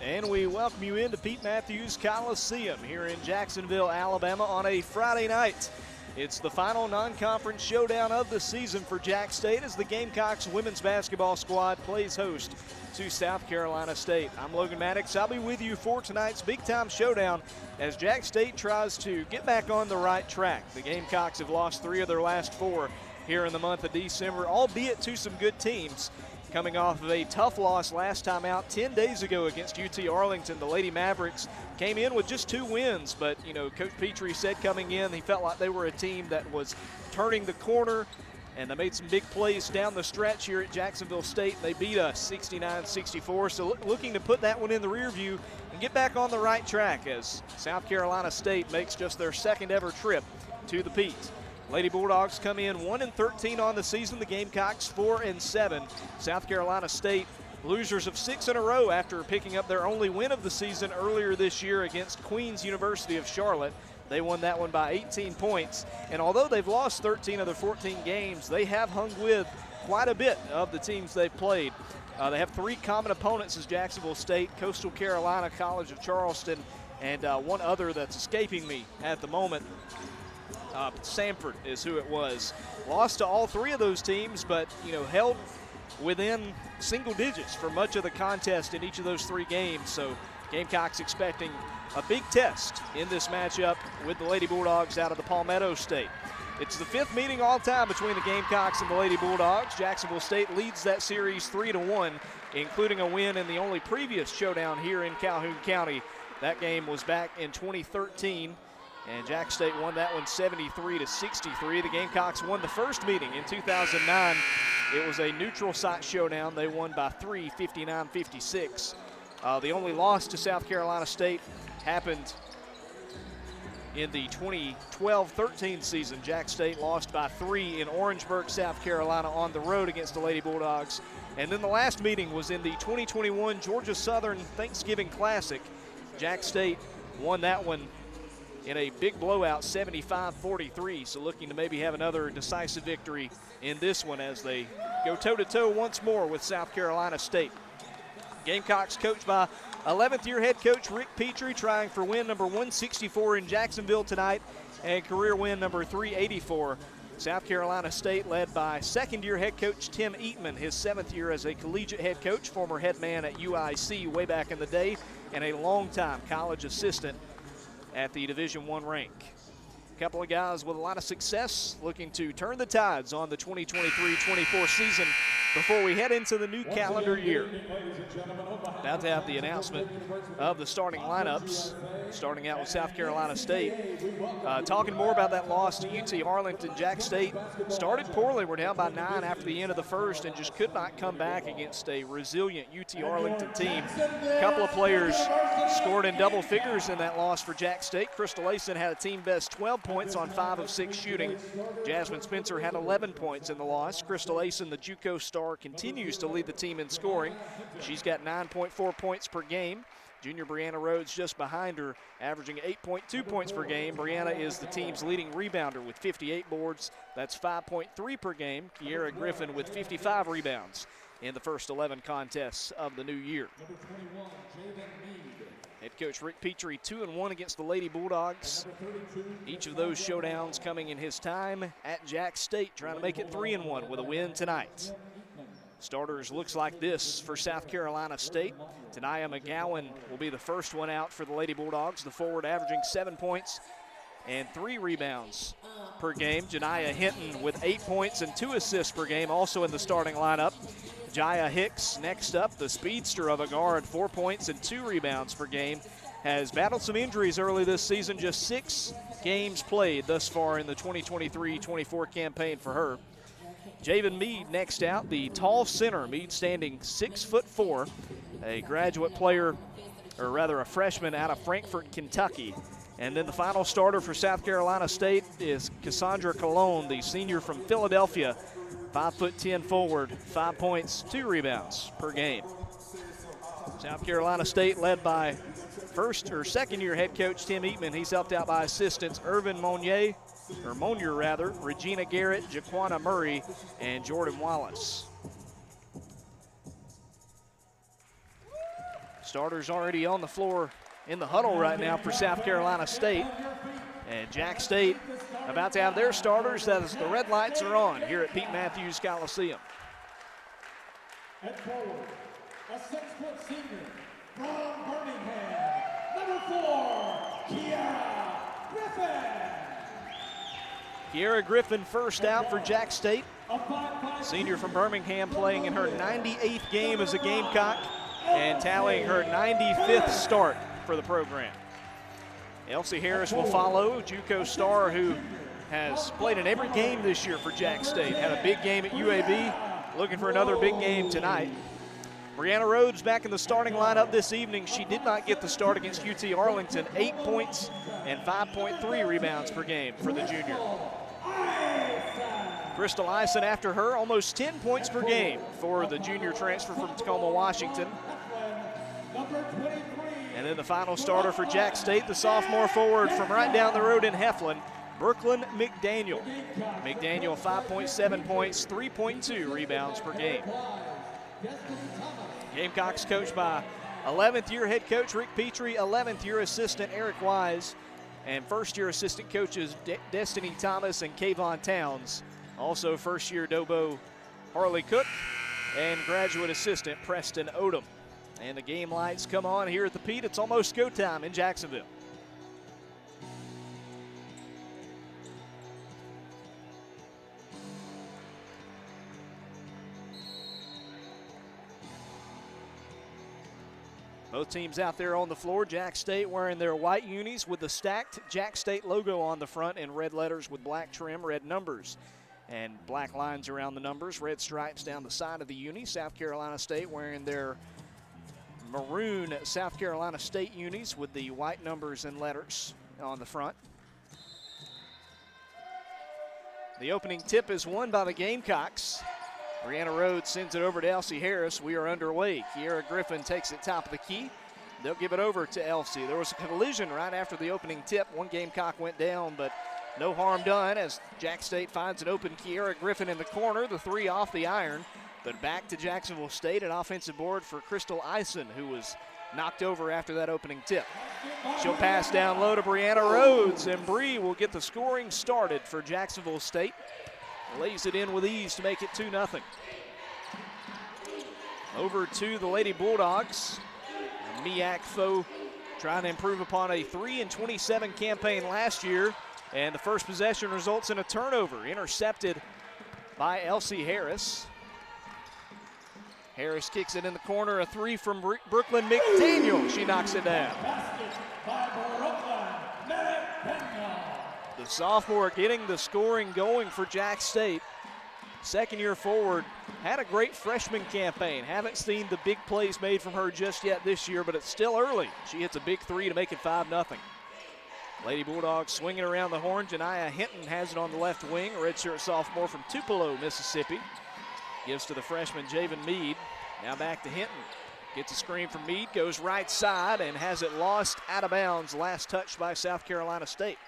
And we welcome you into Pete Matthews Coliseum here in Jacksonville, Alabama on a Friday night. It's the final non-conference showdown of the season for Jack State as the Gamecocks women's basketball squad plays host to South Carolina State. I'm Logan Maddox. I'll be with you for tonight's big-time showdown as Jack State tries to get back on the right track. The Gamecocks have lost 3 of their last 4 here in the month of December, albeit to some good teams. Coming off of a tough loss last time out 10 days ago against UT Arlington, the Lady Mavericks came in with just 2 wins. But, you know, Coach Petrie said coming in he felt like they were a team that was turning the corner, and they made some big plays down the stretch here at Jacksonville State. They beat us 69-64, so looking to put that one in the rear view and get back on the right track as South Carolina State makes just their 2nd ever trip to the Pete. Lady Bulldogs come in 1-13 on the season. The Gamecocks 4-7. South Carolina State losers of 6 in a row after picking up their only win of the season earlier this year against Queens University of Charlotte. They won that one by 18 points. And although they've lost 13 of their 14 games, they have hung with quite a bit of the teams they've played. They have 3 common opponents as Jacksonville State, Coastal Carolina, College of Charleston, and one other that's escaping me at the moment. Samford is who it was. Lost to all 3 of those teams, but, you know, held within single digits for much of the contest in each of those 3 games. So Gamecocks expecting a big test in this matchup with the Lady Bulldogs out of the Palmetto State. It's the 5th meeting all time between the Gamecocks and the Lady Bulldogs. Jacksonville State leads that series 3-1, including a win in the only previous showdown here in Calhoun County. That game was back in 2013. And Jack State won that one 73-63. The Gamecocks won the first meeting in 2009. It was a neutral site showdown. They won by 3, 59-56. The only loss to South Carolina State happened in the 2012-13 season. Jack State lost by 3 in Orangeburg, South Carolina on the road against the Lady Bulldogs. And then the last meeting was in the 2021 Georgia Southern Thanksgiving Classic. Jack State won that one in a big blowout, 75-43, so looking to maybe have another decisive victory in this one as they go toe-to-toe once more with South Carolina State. Gamecocks coached by 11th-year head coach Rick Petrie, trying for win number 164 in Jacksonville tonight and career win number 384. South Carolina State led by 2nd-year head coach Tim Eatman, his 7th year as a collegiate head coach, former head man at UIC way back in the day, and a longtime college assistant at the Division I rank. A couple of guys with a lot of success looking to turn the tides on the 2023-24 season before we head into the new calendar year. About to have the announcement of the starting lineups, starting out with South Carolina State. Talking more about that loss to UT Arlington. Jack State started poorly. We're down by 9 after the end of the first and just could not come back against a resilient UT Arlington team. A couple of players scored in double figures in that loss for Jack State. Crystal Ayson had a team best 12 points on 5 of 6 shooting. Jasmine Spencer had 11 points in the loss. Crystal Ayson, the JUCO star, continues to lead the team in scoring. She's got 9.4 points per game. Junior Brianna Rhodes just behind her, averaging 8.2 points per game. Brianna is the team's leading rebounder with 58 boards. That's 5.3 per game. Kiera Griffin with 55 rebounds in the first 11 contests of the new year. Head coach Rick Petrie 2-1 against the Lady Bulldogs. Each of those showdowns coming in his time at Jack State, trying to make it 3-1 with a win tonight. Starters looks like this for South Carolina State. Tanaya McGowan will be the first one out for the Lady Bulldogs. The forward averaging 7 points and 3 rebounds per game. Janiah Hinton with 8 points and 2 assists per game, also in the starting lineup. Jaya Hicks next up, the speedster of a guard, 4 points and 2 rebounds per game. Has battled some injuries early this season, just 6 games played thus far in the 2023-24 campaign for her. Javen Mead next out, the tall center. Mead standing 6'4", a graduate player, or rather a freshman out of Frankfort, Kentucky. And then the final starter for South Carolina State is Cassandra Colon, the senior from Philadelphia. 5'10" forward, 5 points, 2 rebounds per game. South Carolina State led by 2nd-year head coach Tim Eatman. He's helped out by assistants Irvin Monier, Regina Garrett, Jaquana Murray, and Jordan Wallace. Starters already on the floor in the huddle right now for South Carolina State. And Jack State about to have their starters as the red lights are on here at Pete Matthews Coliseum. At forward, a 6-foot senior from Birmingham, number 4, Kiara Griffin. Kiara Griffin first out for Jack State. Senior from Birmingham, playing in her 98th game as a Gamecock and tallying her 95th start for the program. Elsie Harris will follow, JUCO star who has played in every game this year for Jack State. Had a big game at UAB, looking for another big game tonight. Brianna Rhodes back in the starting lineup this evening. She did not get the start against UT Arlington. 8 points and 5.3 rebounds per game for the junior. Crystal Eisen after her, almost 10 points per game for the junior transfer from Tacoma, Washington. And then the final starter for Jack State, the sophomore forward from right down the road in Heflin, Brooklyn McDaniel. McDaniel 5.7 points, 3.2 rebounds per game. Gamecocks coached by 11th year head coach Rick Petrie, 11th year assistant Eric Wise, and first year assistant coaches Destiny Thomas and Kayvon Towns. Also first year Dobo Harley Cook and graduate assistant Preston Odom. And the game lights come on here at the Pete. It's almost go time in Jacksonville. Both teams out there on the floor. Jack State wearing their white unis with the stacked Jack State logo on the front in red letters with black trim, red numbers, and black lines around the numbers, red stripes down the side of the uni. South Carolina State wearing their maroon South Carolina State unis with the white numbers and letters on the front. The opening tip is won by the Gamecocks. Brianna Rhodes sends it over to Elsie Harris. We are underway. Kiara Griffin takes it top of the key. They'll give it over to Elsie. There was a collision right after the opening tip. One Gamecock went down, but no harm done as Jack State finds an open Kiara Griffin in the corner. The three off the iron, but back to Jacksonville State. An offensive board for Crystal Eisen, who was knocked over after that opening tip. She'll pass down low to Brianna Rhodes, and Bree will get the scoring started for Jacksonville State. Lays it in with ease to make it 2-0. Over to the Lady Bulldogs. Miak Foe trying to improve upon a 3-27 campaign last year. And the first possession results in a turnover, intercepted by Elsie Harris. Harris kicks it in the corner, a three from Brooklyn McDaniel. She knocks it down. The sophomore getting the scoring going for Jack State. Second year forward, had a great freshman campaign. Haven't seen the big plays made from her just yet this year, but it's still early. She hits a big three to make it 5-0. Lady Bulldogs swinging around the horn. Janiah Hinton has it on the left wing, a redshirt sophomore from Tupelo, Mississippi. Gives to the freshman Javen Mead. Now back to Hinton. Gets a screen from Mead, goes right side and has it lost out of bounds. Last touch by South Carolina State.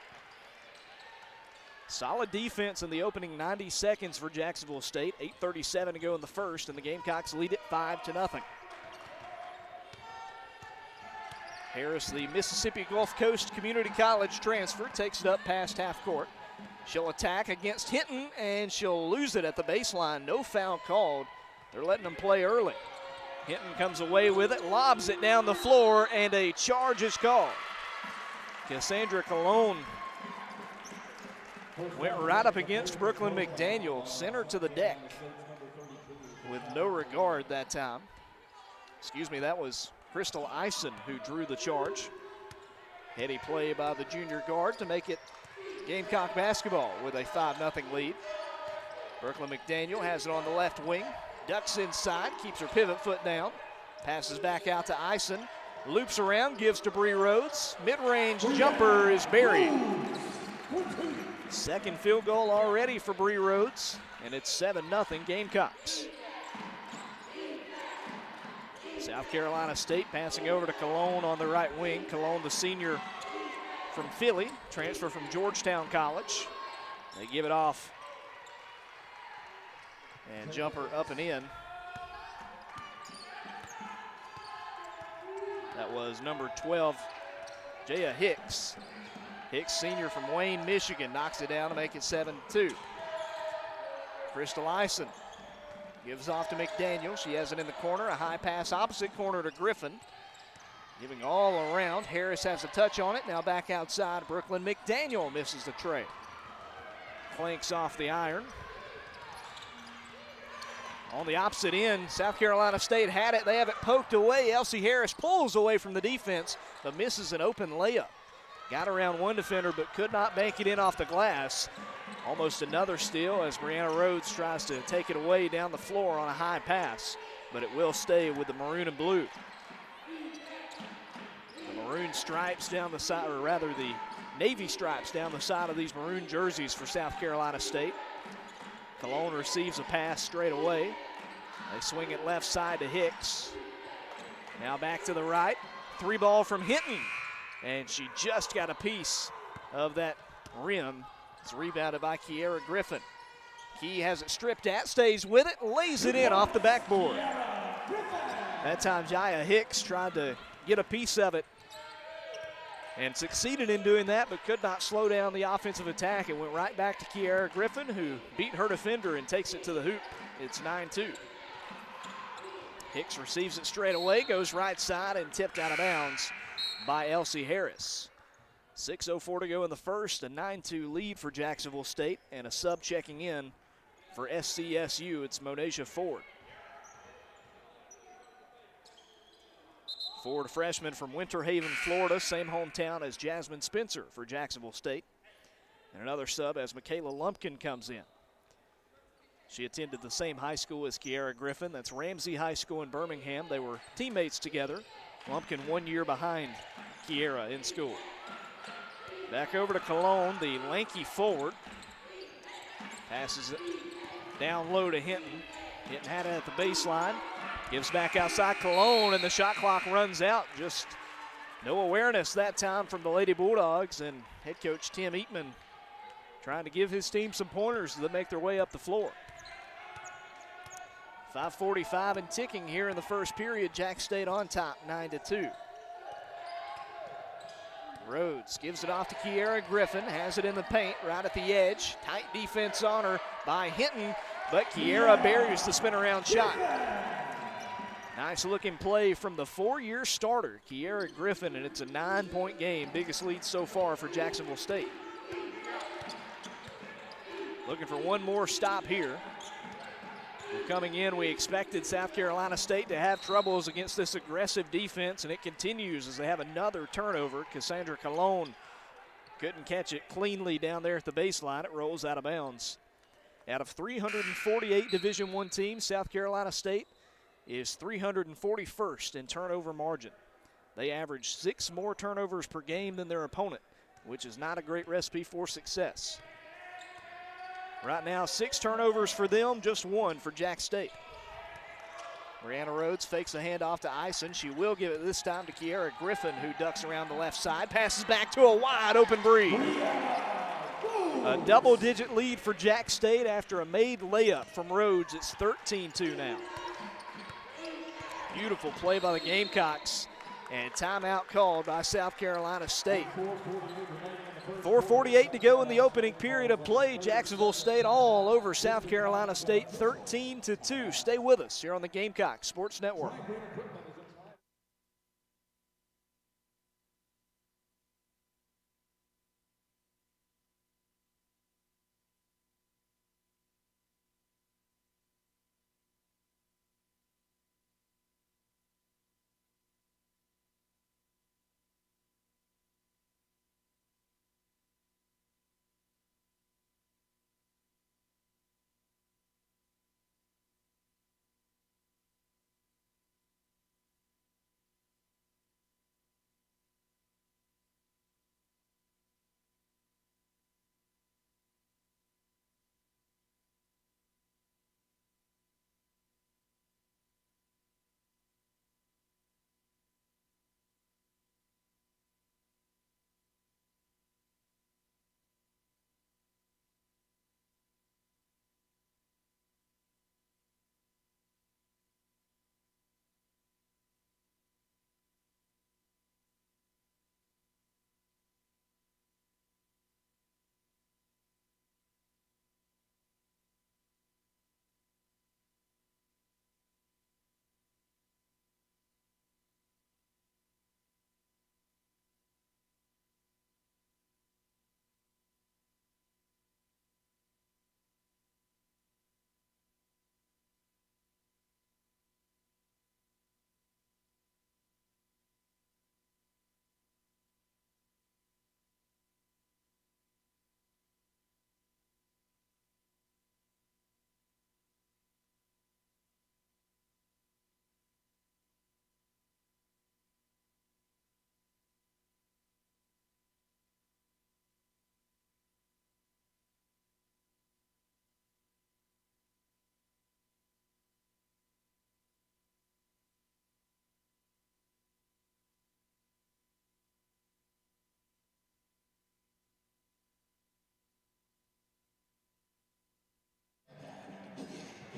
Solid defense in the opening 90 seconds for Jacksonville State. 8:37 to go in the first, and the Gamecocks lead it 5-0. Harris, the Mississippi Gulf Coast Community College transfer, takes it up past half court. She'll attack against Hinton, and she'll lose it at the baseline. No foul called. They're letting them play early. Hinton comes away with it, lobs it down the floor, and a charge is called. Cassandra Colon went right up against Brooklyn McDaniel, sent her to the deck with no regard that time. Excuse me, that was Crystal Eisen who drew the charge. Heady play by the junior guard to make it Gamecock basketball with a 5-0 lead. Brooklyn McDaniel has it on the left wing. Ducks inside, keeps her pivot foot down. Passes back out to Eisen. Loops around, gives to Bree Rhodes. Mid-range jumper is buried. Second field goal already for Bree Rhodes, and it's 7-0 Gamecocks. South Carolina State passing over to Colon on the right wing. Colon, the senior from Philly, transfer from Georgetown College. They give it off. And jumper up and in. That was number 12, Jaya Hicks. Hicks, senior from Wayne, Michigan, knocks it down to make it 7-2. Crystal Ison gives off to McDaniel. She has it in the corner. A high pass opposite corner to Griffin. Giving all around. Harris has a touch on it. Now back outside. Brooklyn McDaniel misses the tray. Flanks off the iron. On the opposite end, South Carolina State had it. They have it poked away. Elsie Harris pulls away from the defense, but misses an open layup. Got around one defender, but could not bank it in off the glass. Almost another steal as Brianna Rhodes tries to take it away down the floor on a high pass, but it will stay with the maroon and blue. The maroon stripes down the side, or rather the navy stripes down the side of these maroon jerseys for South Carolina State. Cologne receives a pass straight away. They swing it left side to Hicks. Now back to the right. 3-ball from Hinton. And she just got a piece of that rim. It's rebounded by Kiera Griffin. Key has it stripped at, stays with it, lays it in off the backboard. That time Jaya Hicks tried to get a piece of it and succeeded in doing that, but could not slow down the offensive attack. It went right back to Kiera Griffin, who beat her defender and takes it to the hoop. It's 9-2. Hicks receives it straight away, goes right side and tipped out of bounds by Elsie Harris. 6:04 to go in the first, a 9-2 lead for Jacksonville State, and a sub checking in for SCSU. It's Monasia Ford. Ford, a freshman from Winter Haven, Florida, same hometown as Jasmine Spencer for Jacksonville State. And another sub as Michaela Lumpkin comes in. She attended the same high school as Kiera Griffin. That's Ramsey High School in Birmingham. They were teammates together. Lumpkin 1 year behind Kiera in school. Back over to Cologne, the lanky forward. Passes it down low to Hinton. Hinton had it at the baseline. Gives back outside Cologne, and the shot clock runs out. Just no awareness that time from the Lady Bulldogs, and head coach Tim Eatman trying to give his team some pointers as they make their way up the floor. 5:45 and ticking here in the first period. Jack State on top, 9-2. Rhodes gives it off to Kiera Griffin, has it in the paint right at the edge. Tight defense on her by Hinton, but Kiera buries the spin around shot. Nice looking play from the 4-year starter, Kiera Griffin, and it's a 9-point game. Biggest lead so far for Jacksonville State. Looking for one more stop here. Coming in, we expected South Carolina State to have troubles against this aggressive defense, and it continues as they have another turnover. Cassandra Cologne couldn't catch it cleanly down there at the baseline. It rolls out of bounds. Out of 348 Division I teams, South Carolina State is 341st in turnover margin. They average 6 more turnovers per game than their opponent, which is not a great recipe for success. Right now, 6 turnovers for them, just 1 for Jack State. Brianna Rhodes fakes a handoff to Ison. She will give it this time to Kiera Griffin, who ducks around the left side, passes back to a wide open Bree. A double-digit lead for Jack State after a made layup from Rhodes. It's 13-2 now. Beautiful play by the Gamecocks, and timeout called by South Carolina State. 4:48 to go in the opening period of play. Jacksonville State all over South Carolina State, 13-2. Stay with us here on the Gamecock Sports Network.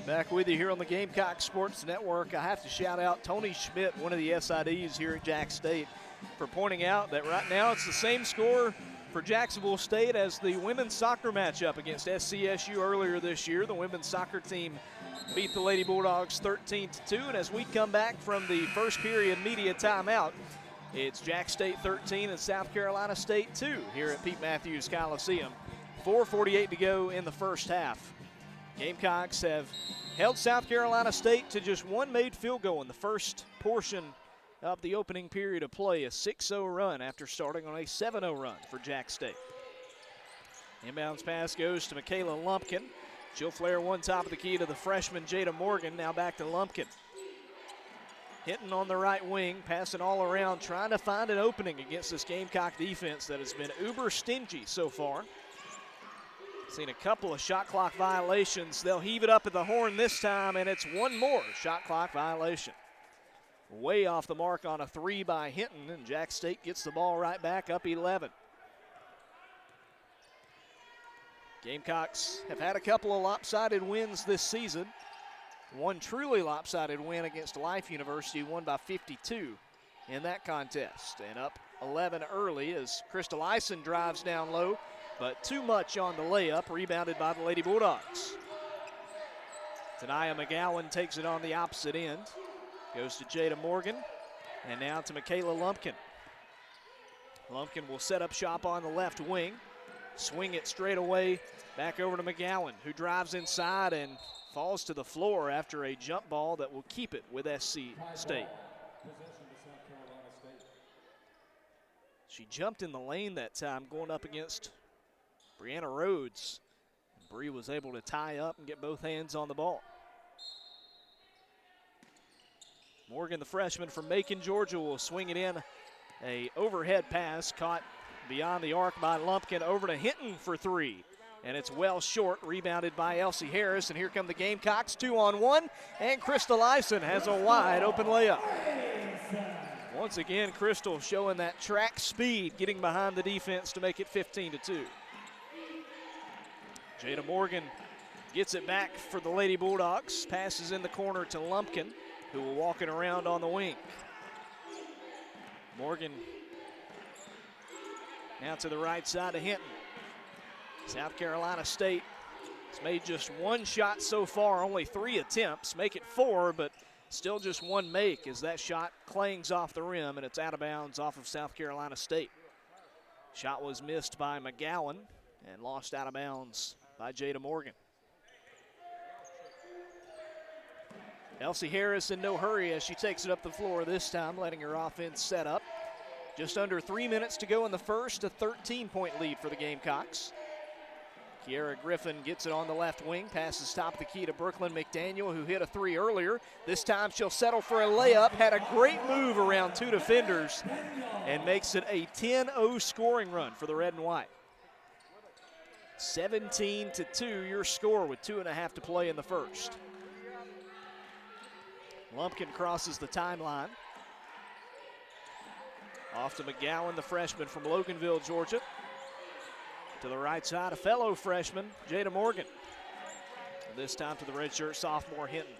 Back with you here on the Gamecock Sports Network. I have to shout out Tony Schmidt, one of the SIDs here at Jack State, for pointing out that right now it's the same score for Jacksonville State as the women's soccer matchup against SCSU earlier this year. The women's soccer team beat the Lady Bulldogs 13-2, and as we come back from the first period media timeout, it's Jack State 13 and South Carolina State 2 here at Pete Matthews Coliseum. 4:48 to go in the first half. Gamecocks have held South Carolina State to just one made field goal in the first portion of the opening period of play, a 6-0 run after starting on a 7-0 run for Jack State. Inbounds pass goes to Michaela Lumpkin. She'll flare one top of the key to the freshman Jada Morgan, now back to Lumpkin. Hitting on the right wing, passing all around, trying to find an opening against this Gamecock defense that has been uber stingy so far. Seen a couple of shot clock violations. They'll heave it up at the horn this time, and it's one more shot clock violation. Way off the mark on a three by Hinton, and Jack State gets the ball right back up 11. Gamecocks have had a couple of lopsided wins this season. One truly lopsided win against Life University, won by 52 in that contest. And up 11 early as Crystal Eisen drives down low, but too much on the layup, rebounded by the Lady Bulldogs. Tanaya McGowan takes it on the opposite end. Goes to Jada Morgan, and now to Michaela Lumpkin. Lumpkin will set up shop on the left wing, swing it straight away, back over to McGowan, who drives inside and falls to the floor after a jump ball that will keep it with SC State. She jumped in the lane that time, going up against Brianna Rhodes. Bree was able to tie up and get both hands on the ball. Morgan, the freshman from Macon, Georgia, will swing it in. A overhead pass caught beyond the arc by Lumpkin, over to Hinton for three. And it's well short, rebounded by Elsie Harris. And here come the Gamecocks, 2-on-1. And Crystal Eisen has a wide open layup. Once again, Crystal showing that track speed, getting behind the defense to make it 15-2. Jada Morgan gets it back for the Lady Bulldogs. Passes in the corner to Lumpkin, who will walk it around on the wing. Morgan now to the right side of Hinton. South Carolina State has made just one shot so far, only 3 attempts. Make it 4, but still just one make as that shot clangs off the rim and it's out of bounds off of South Carolina State. Shot was missed by McGowan and lost out of bounds by Jada Morgan. Elsie Harris in no hurry as she takes it up the floor this time, letting her offense set up. Just under 3 minutes to go in the first, a 13-point lead for the Gamecocks. Kiera Griffin gets it on the left wing, passes top of the key to Brooklyn McDaniel, who hit a three earlier. This time she'll settle for a layup, had a great move around 2 defenders, and makes it a 10-0 scoring run for the red and white. 17-2 your score with 2.5 to play in the first. Lumpkin crosses the timeline. Off to McGowan, the freshman from Loganville, Georgia. To the right side, a fellow freshman, Jada Morgan. And this time to the redshirt sophomore Hinton.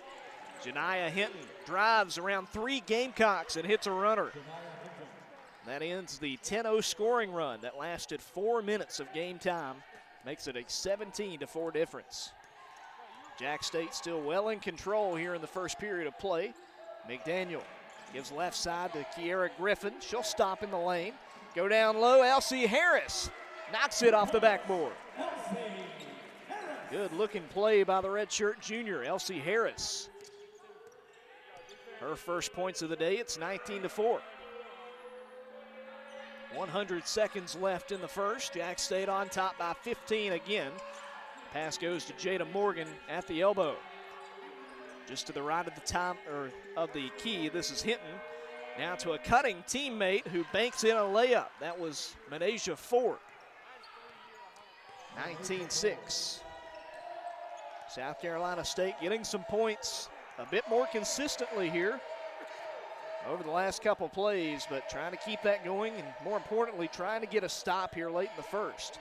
Janiah Hinton drives around 3 Gamecocks and hits a runner. That ends the 10-0 scoring run that lasted 4 minutes of game time. Makes it a 17-4 difference. Jack State still well in control here in the first period of play. McDaniel gives left side to Kiera Griffin. She'll stop in the lane. Go down low, Elsie Harris knocks it off the backboard. Good looking play by the redshirt junior, Elsie Harris. Her first points of the day, it's 19-4. 100 seconds left in the first. Jack State on top by 15 again. Pass goes to Jada Morgan at the elbow. Just to the right of the key, this is Hinton. Now to a cutting teammate who banks in a layup. That was Manasia Ford. 19-6. South Carolina State getting some points a bit more consistently here over the last couple plays, but trying to keep that going and more importantly, trying to get a stop here late in the first.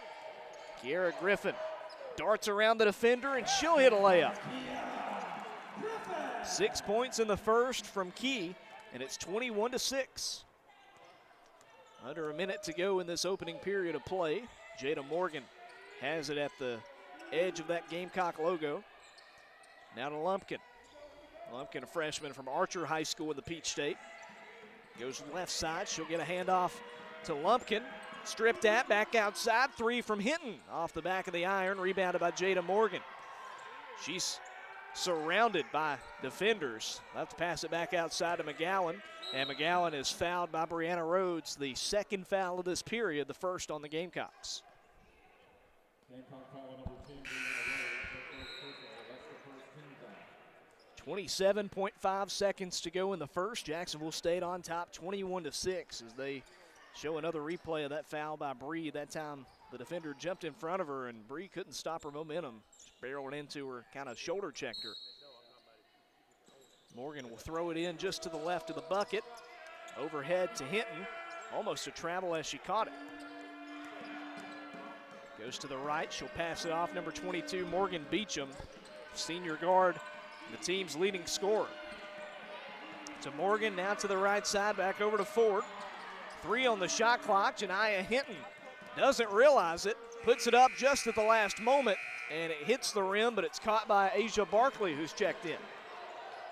Kiera Griffin darts around the defender and she'll hit a layup. 6 points in the first from Key, and it's 21-6. Under a minute to go in this opening period of play. Jada Morgan has it at the edge of that Gamecock logo. Now to Lumpkin. Lumpkin, a freshman from Archer High School in the Peach State. Goes to the left side. She'll get a handoff to Lumpkin. Stripped at, back outside. Three from Hinton off the back of the iron. Rebounded by Jada Morgan. She's surrounded by defenders. They'll have to pass it back outside to McGowan. And McGowan is fouled by Brianna Rhodes. The second foul of this period, the first on the Gamecocks. Gamecock foul number 10, Brianna Rhodes. 27.5 seconds to go in the first. Jacksonville State on top 21-6 as they show another replay of that foul by Bree. That time the defender jumped in front of her and Bree couldn't stop her momentum. Just barreled into her, kind of shoulder checked her. Morgan will throw it in just to the left of the bucket. Overhead to Hinton. Almost a travel as she caught it. Goes to the right. She'll pass it off. Number 22, Morgan Beecham, senior guard, the team's leading scorer. To Morgan, now to the right side, back over to Ford. 3 on the shot clock. Janiah Hinton doesn't realize it. Puts it up just at the last moment, and it hits the rim, but it's caught by Asia Barkley, who's checked in.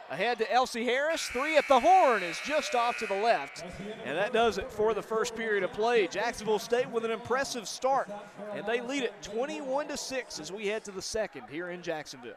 Ahead to Elsie Harris. 3 at the horn is just off to the left. And that does it for the first period of play. Jacksonville State with an impressive start. And they lead it 21-6 as we head to the second here in Jacksonville.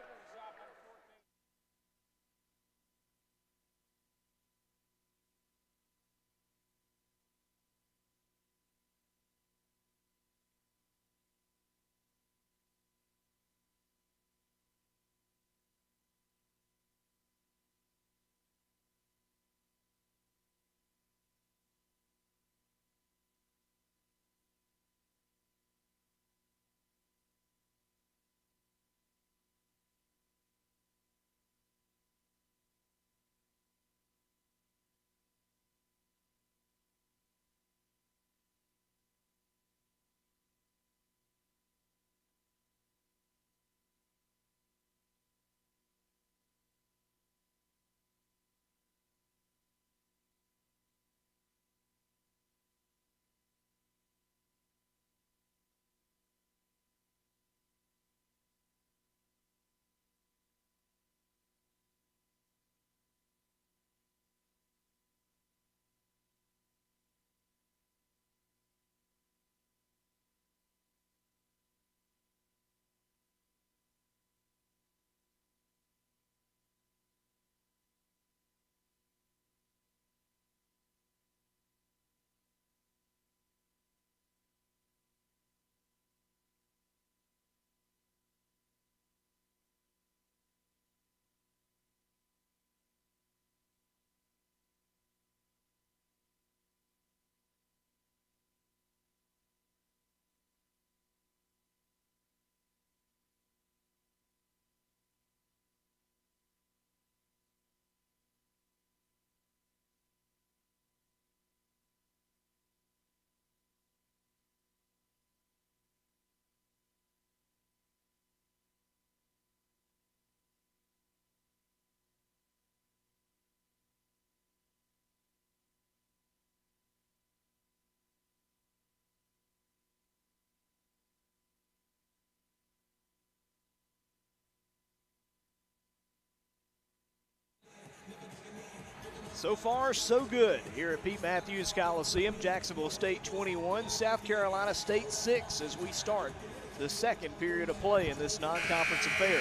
So far, so good here at Pete Matthews Coliseum. Jacksonville State 21, South Carolina State 6 as we start the second period of play in this non-conference affair.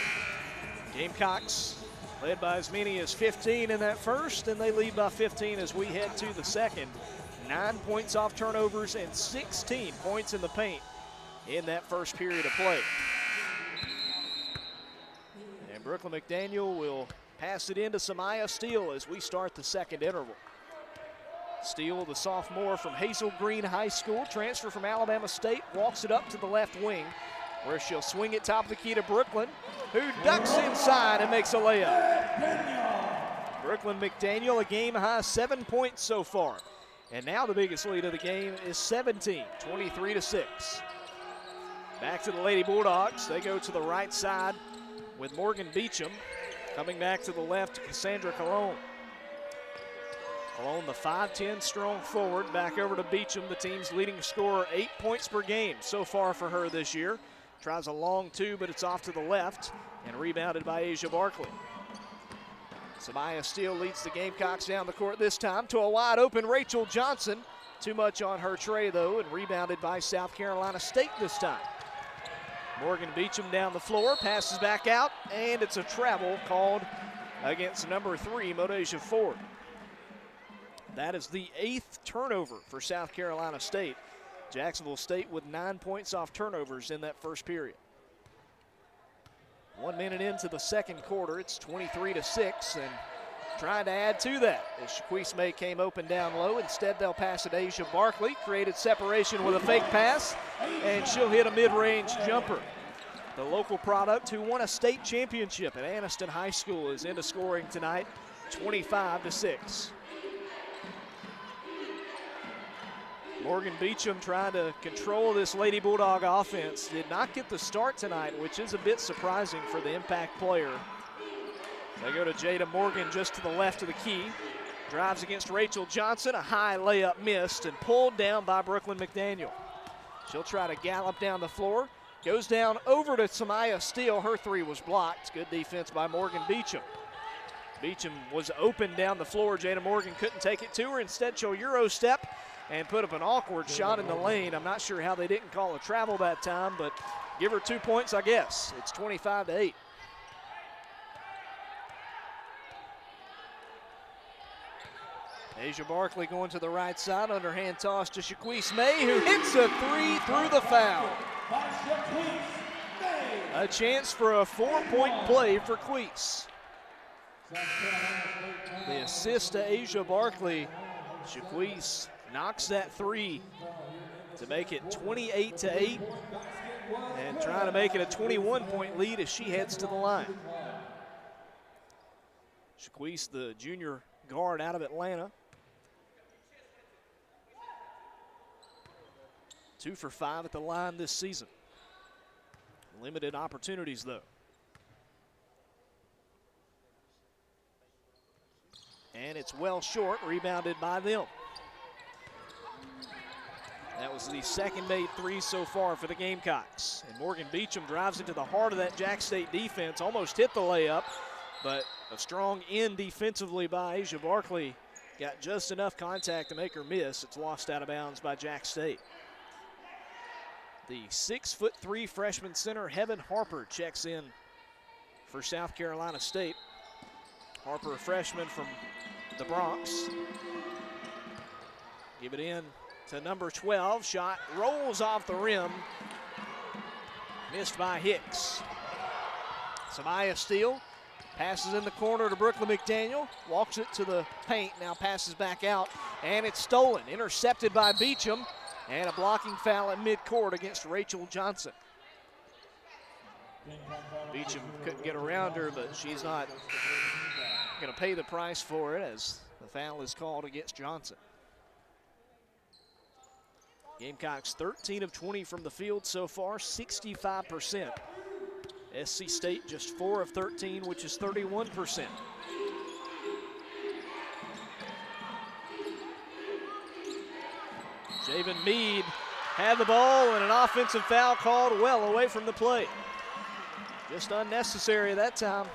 Gamecocks led by as many as 15 in that first, and they lead by 15 as we head to the second. 9 points off turnovers and 16 points in the paint in that first period of play. And Brooklyn McDaniel will pass it into Samaya Steele as we start the second interval. Steele, the sophomore from Hazel Green High School, transfer from Alabama State, walks it up to the left wing, where she'll swing it top of the key to Brooklyn, who ducks inside and makes a layup. Brooklyn McDaniel, a game-high 7 points so far. And now the biggest lead of the game is 17, 23-6. Back to the Lady Bulldogs. They go to the right side with Morgan Beecham. Coming back to the left, Cassandra Colon. Colon, the 5'10" strong forward, back over to Beecham, the team's leading scorer, 8 points per game so far for her this year. Tries a long two, but it's off to the left and rebounded by Asia Barkley. Samaya Steele leads the Gamecocks down the court this time to a wide open Rachel Johnson. Too much on her tray though, and rebounded by South Carolina State this time. Morgan Beecham down the floor, passes back out, and it's a travel called against number 3, Modasia Ford. That is the 8th turnover for South Carolina State. Jacksonville State with 9 points off turnovers in that first period. 1 minute into the second quarter, it's 23-6, and trying to add to that as Shaquise May came open down low. Instead, they'll pass it to Asia Barkley, created separation with a fake pass, and she'll hit a mid-range jumper. The local product who won a state championship at Anniston High School is into scoring tonight, 25-6. Morgan Beecham trying to control this Lady Bulldog offense. Did not get the start tonight, which is a bit surprising for the impact player. They go to Jada Morgan just to the left of the key. Drives against Rachel Johnson. A high layup missed and pulled down by Brooklyn McDaniel. She'll try to gallop down the floor. Goes down over to Samaya Steele. Her three was blocked. Good defense by Morgan Beecham. Beecham was open down the floor. Jada Morgan couldn't take it to her. Instead, she'll Euro step and put up an awkward shot in the lane. I'm not sure how they didn't call a travel that time, but give her 2 points, I guess. It's 25-8. Asia Barkley going to the right side, underhand toss to Shaquise May, who hits a three through the foul. A chance for a 4-point play for Queese. The assist to Asia Barkley. Shaquise knocks that three to make it 28-8 and trying to make it a 21-point lead as she heads to the line. Shaquise, the junior guard out of Atlanta. 2 for 5 at the line this season. Limited opportunities though. And it's well short, rebounded by them. That was the second made three so far for the Gamecocks. And Morgan Beecham drives into the heart of that Jack State defense, almost hit the layup, but a strong end defensively by Asia Barkley. Got just enough contact to make her miss. It's lost out of bounds by Jack State. The 6'3" freshman center, Heaven Harper, checks in for South Carolina State. Harper, a freshman from the Bronx. Give it in to number 12. Shot rolls off the rim. Missed by Hicks. Samaya Steele passes in the corner to Brooklyn McDaniel. Walks it to the paint, now passes back out. And it's stolen, intercepted by Beecham. And a blocking foul at midcourt against Rachel Johnson. Beecham couldn't get around her, but she's not going to pay the price for it as the foul is called against Johnson. Gamecocks 13 of 20 from the field so far, 65%. SC State just 4 of 13, which is 31%. Javen Mead had the ball and an offensive foul called well away from the play. Just unnecessary that time.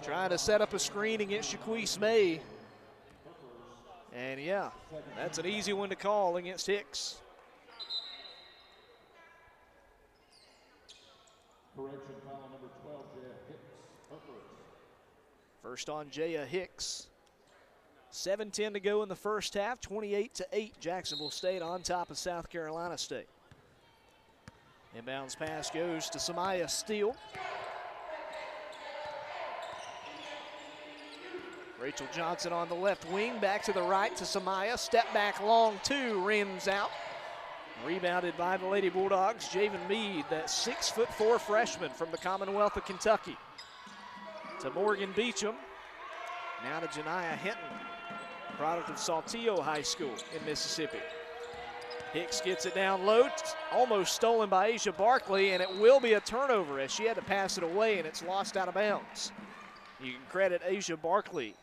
Trying to set up a screen against Shaquise May. And yeah, that's an easy one to call against Hicks. Correction, foul number 12, Jaya Hicks. First on Jaya Hicks. 7:10 to go in the first half, 28-8. Jacksonville State on top of South Carolina State. Inbounds pass goes to Samaya Steele. Rachel Johnson on the left wing, back to the right to Samaya. Step back long two, rims out. Rebounded by the Lady Bulldogs. Javen Mead, that 6'4" freshman from the Commonwealth of Kentucky. To Morgan Beecham. Now to Janiah Hinton, product of Saltillo High School in Mississippi. Hicks gets it down low, almost stolen by Asia Barkley, and it will be a turnover as she had to pass it away and it's lost out of bounds. You can credit Asia Barkley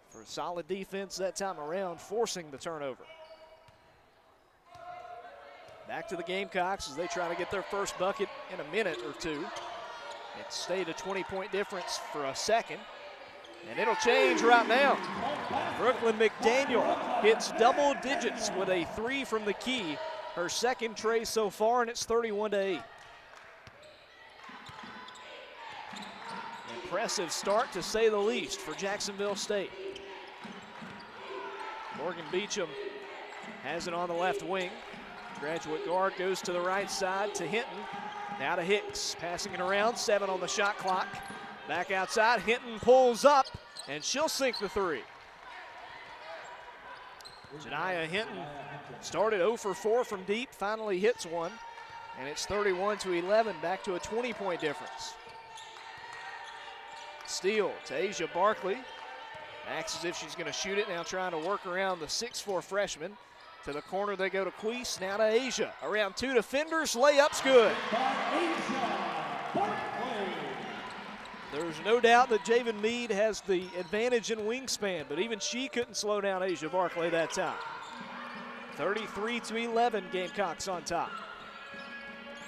for a solid defense that time around, forcing the turnover. Back to the Gamecocks as they try to get their first bucket in a minute or two. It stayed a 20-point difference for a second, and it'll change right now. Brooklyn McDaniel hits double digits with a 3 from the key, her second tray so far, and it's 31-8. Impressive start, to say the least, for Jacksonville State. Morgan Beecham has it on the left wing. Graduate guard goes to the right side to Hinton. Now to Hicks, passing it around, 7 on the shot clock. Back outside, Hinton pulls up, and she'll sink the 3. Janiah Hinton started 0 for 4 from deep, finally hits one, and it's 31-11, back to a 20-point difference. Steal to Asia Barkley. Acts as if she's going to shoot it, now trying to work around the 6'4 freshman. To the corner they go to Queese, now to Asia. Around 2 defenders, layup's good. There's no doubt that Javen Mead has the advantage in wingspan, but even she couldn't slow down Asia Barkley that time. 33-11, Gamecocks on top.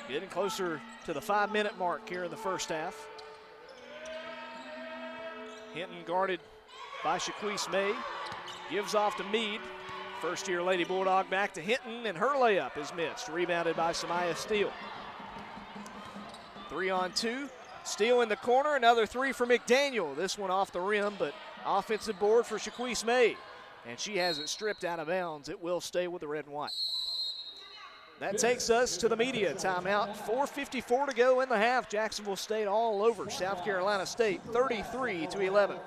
Getting closer to the 5-minute mark here in the first half. Hinton guarded by Shaquise May. Gives off to Mead. First-year Lady Bulldog back to Hinton, and her layup is missed. Rebounded by Samaya Steele. 3-on-2. Steele in the corner, another 3 for McDaniel. This one off the rim, but offensive board for Shaquise May. And she has it stripped out of bounds. It will stay with the red and white. That takes us to the media timeout. 4:54 to go in the half. Jacksonville State all over South Carolina State, 33-11.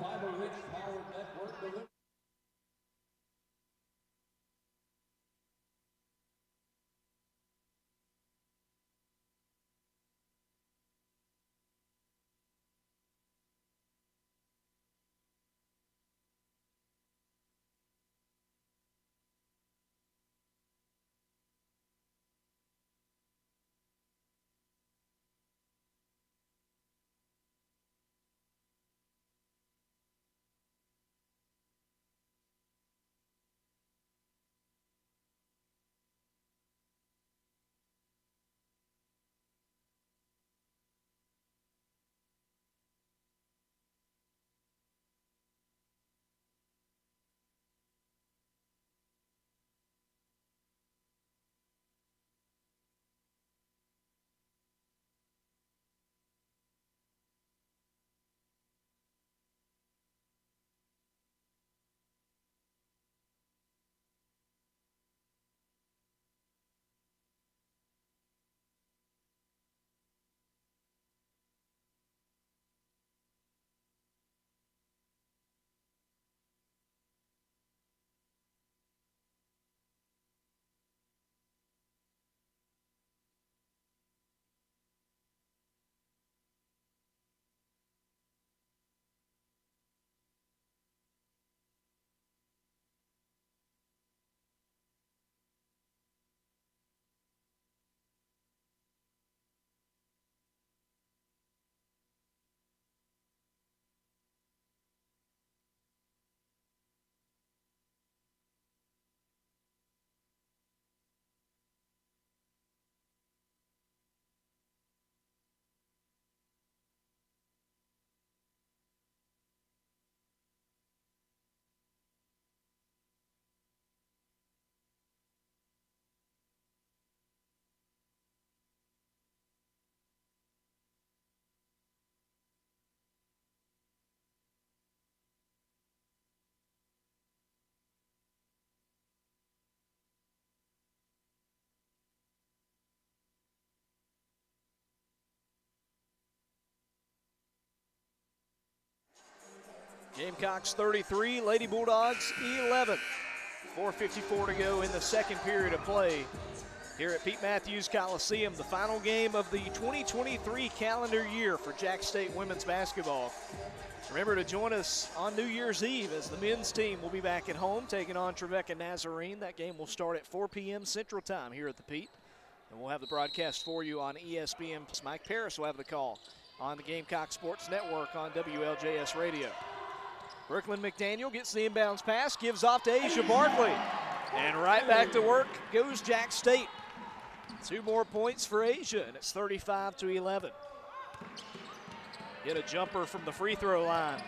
Gamecocks 33, Lady Bulldogs 11. 4:54 to go in the second period of play here at Pete Matthews Coliseum, the final game of the 2023 calendar year for Jack State women's basketball. Remember to join us on New Year's Eve as the men's team will be back at home taking on Trevecca Nazarene. That game will start at 4 p.m. Central Time here at the Pete. And we'll have the broadcast for you on ESPN. Mike Paris will have the call on the Gamecock Sports Network on WLJS Radio. Brooklyn McDaniel gets the inbounds pass, gives off to Asia Barkley. And right back to work goes Jack State. 2 more points for Asia, and it's 35-11. Hit a jumper from the free throw line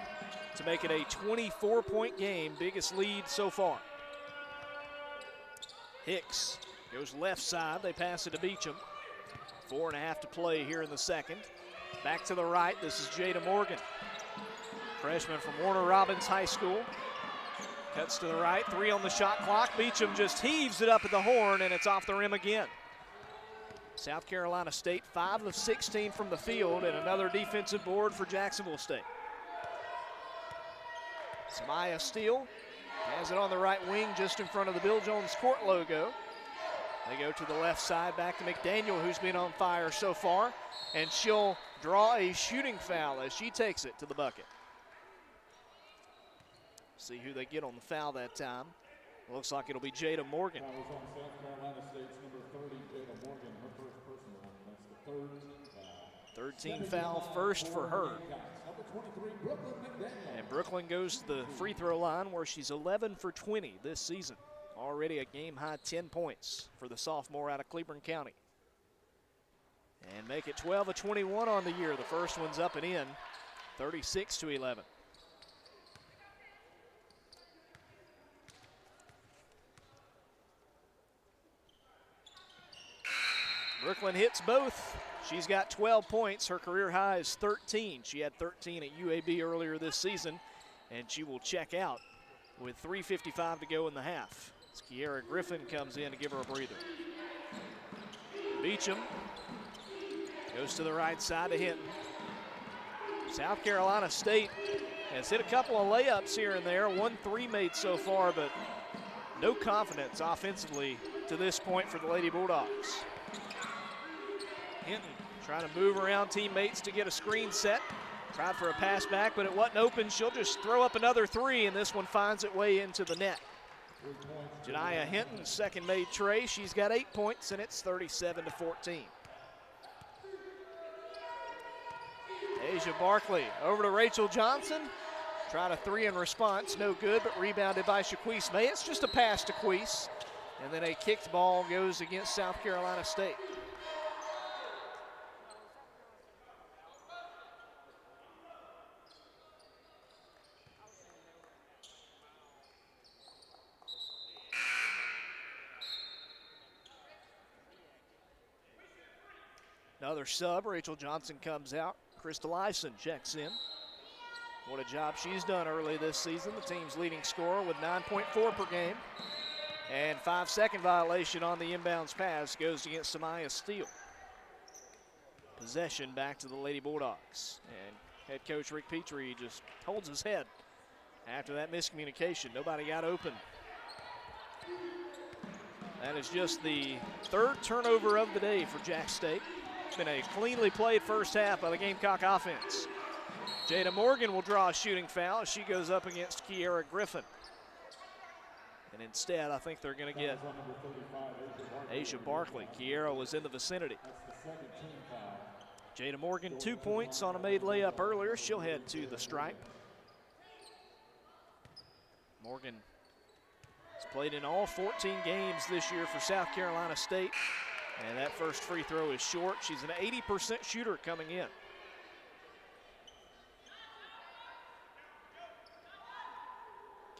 to make it a 24-point game, biggest lead so far. Hicks goes left side, they pass it to Beecham. 4.5 to play here in the second. Back to the right, this is Jada Morgan. Freshman from Warner Robins High School. Cuts to the right, 3 on the shot clock. Beecham just heaves it up at the horn, and it's off the rim again. South Carolina State 5 of 16 from the field, and another defensive board for Jacksonville State. Samaya Steele has it on the right wing just in front of the Bill Jones Court logo. They go to the left side, back to McDaniel, who's been on fire so far, and she'll draw a shooting foul as she takes it to the bucket. See who they get on the foul that time. Looks like it'll be Jada Morgan. That was on South Carolina State's number 30, Jada Morgan, her first personal. That's the third team foul. 13 foul first for her. Number 23, Brooklyn McDaniel. And Brooklyn goes to the free throw line where she's 11 for 20 this season. Already a game-high 10 points for the sophomore out of Cleburne County. And make it 12 of 21 on the year. The first one's up and in, 36-11. Brooklyn hits both. She's got 12 points. Her career high is 13. She had 13 at UAB earlier this season, and she will check out with 3:55 to go in the half. As Kiera Griffin comes in to give her a breather. Beecham goes to the right side to Hinton. South Carolina State has hit a couple of layups here and there. 1 3 made so far, but no confidence offensively to this point for the Lady Bulldogs. Hinton trying to move around teammates to get a screen set. Tried for a pass back, but it wasn't open. She'll just throw up another 3, and this one finds its way into the net. Janiah Hinton, second made tray. She's got 8 points, and it's 37-14. Asia Barkley over to Rachel Johnson. Tried a 3 in response, no good, but rebounded by Shaquise May. It's just a pass to Queese, and then a kicked ball goes against South Carolina State. Another sub, Rachel Johnson comes out. Crystal Eisen checks in. What a job she's done early this season. The team's leading scorer with 9.4 per game. And 5-second violation on the inbounds pass goes against Samaya Steele. Possession back to the Lady Bulldogs. And head coach Rick Petrie just holds his head after that miscommunication. Nobody got open. That is just the 3rd turnover of the day for Jack State. It's been a cleanly played first half by the Gamecock offense. Jada Morgan will draw a shooting foul as she goes up against Kiera Griffin. And instead, I think they're going to get Asia Barkley. Kiera was in the vicinity. Jada Morgan, 2 points on a made layup earlier. She'll head to the stripe. Morgan has played in all 14 games this year for South Carolina State. And that first free throw is short. She's an 80% shooter coming in.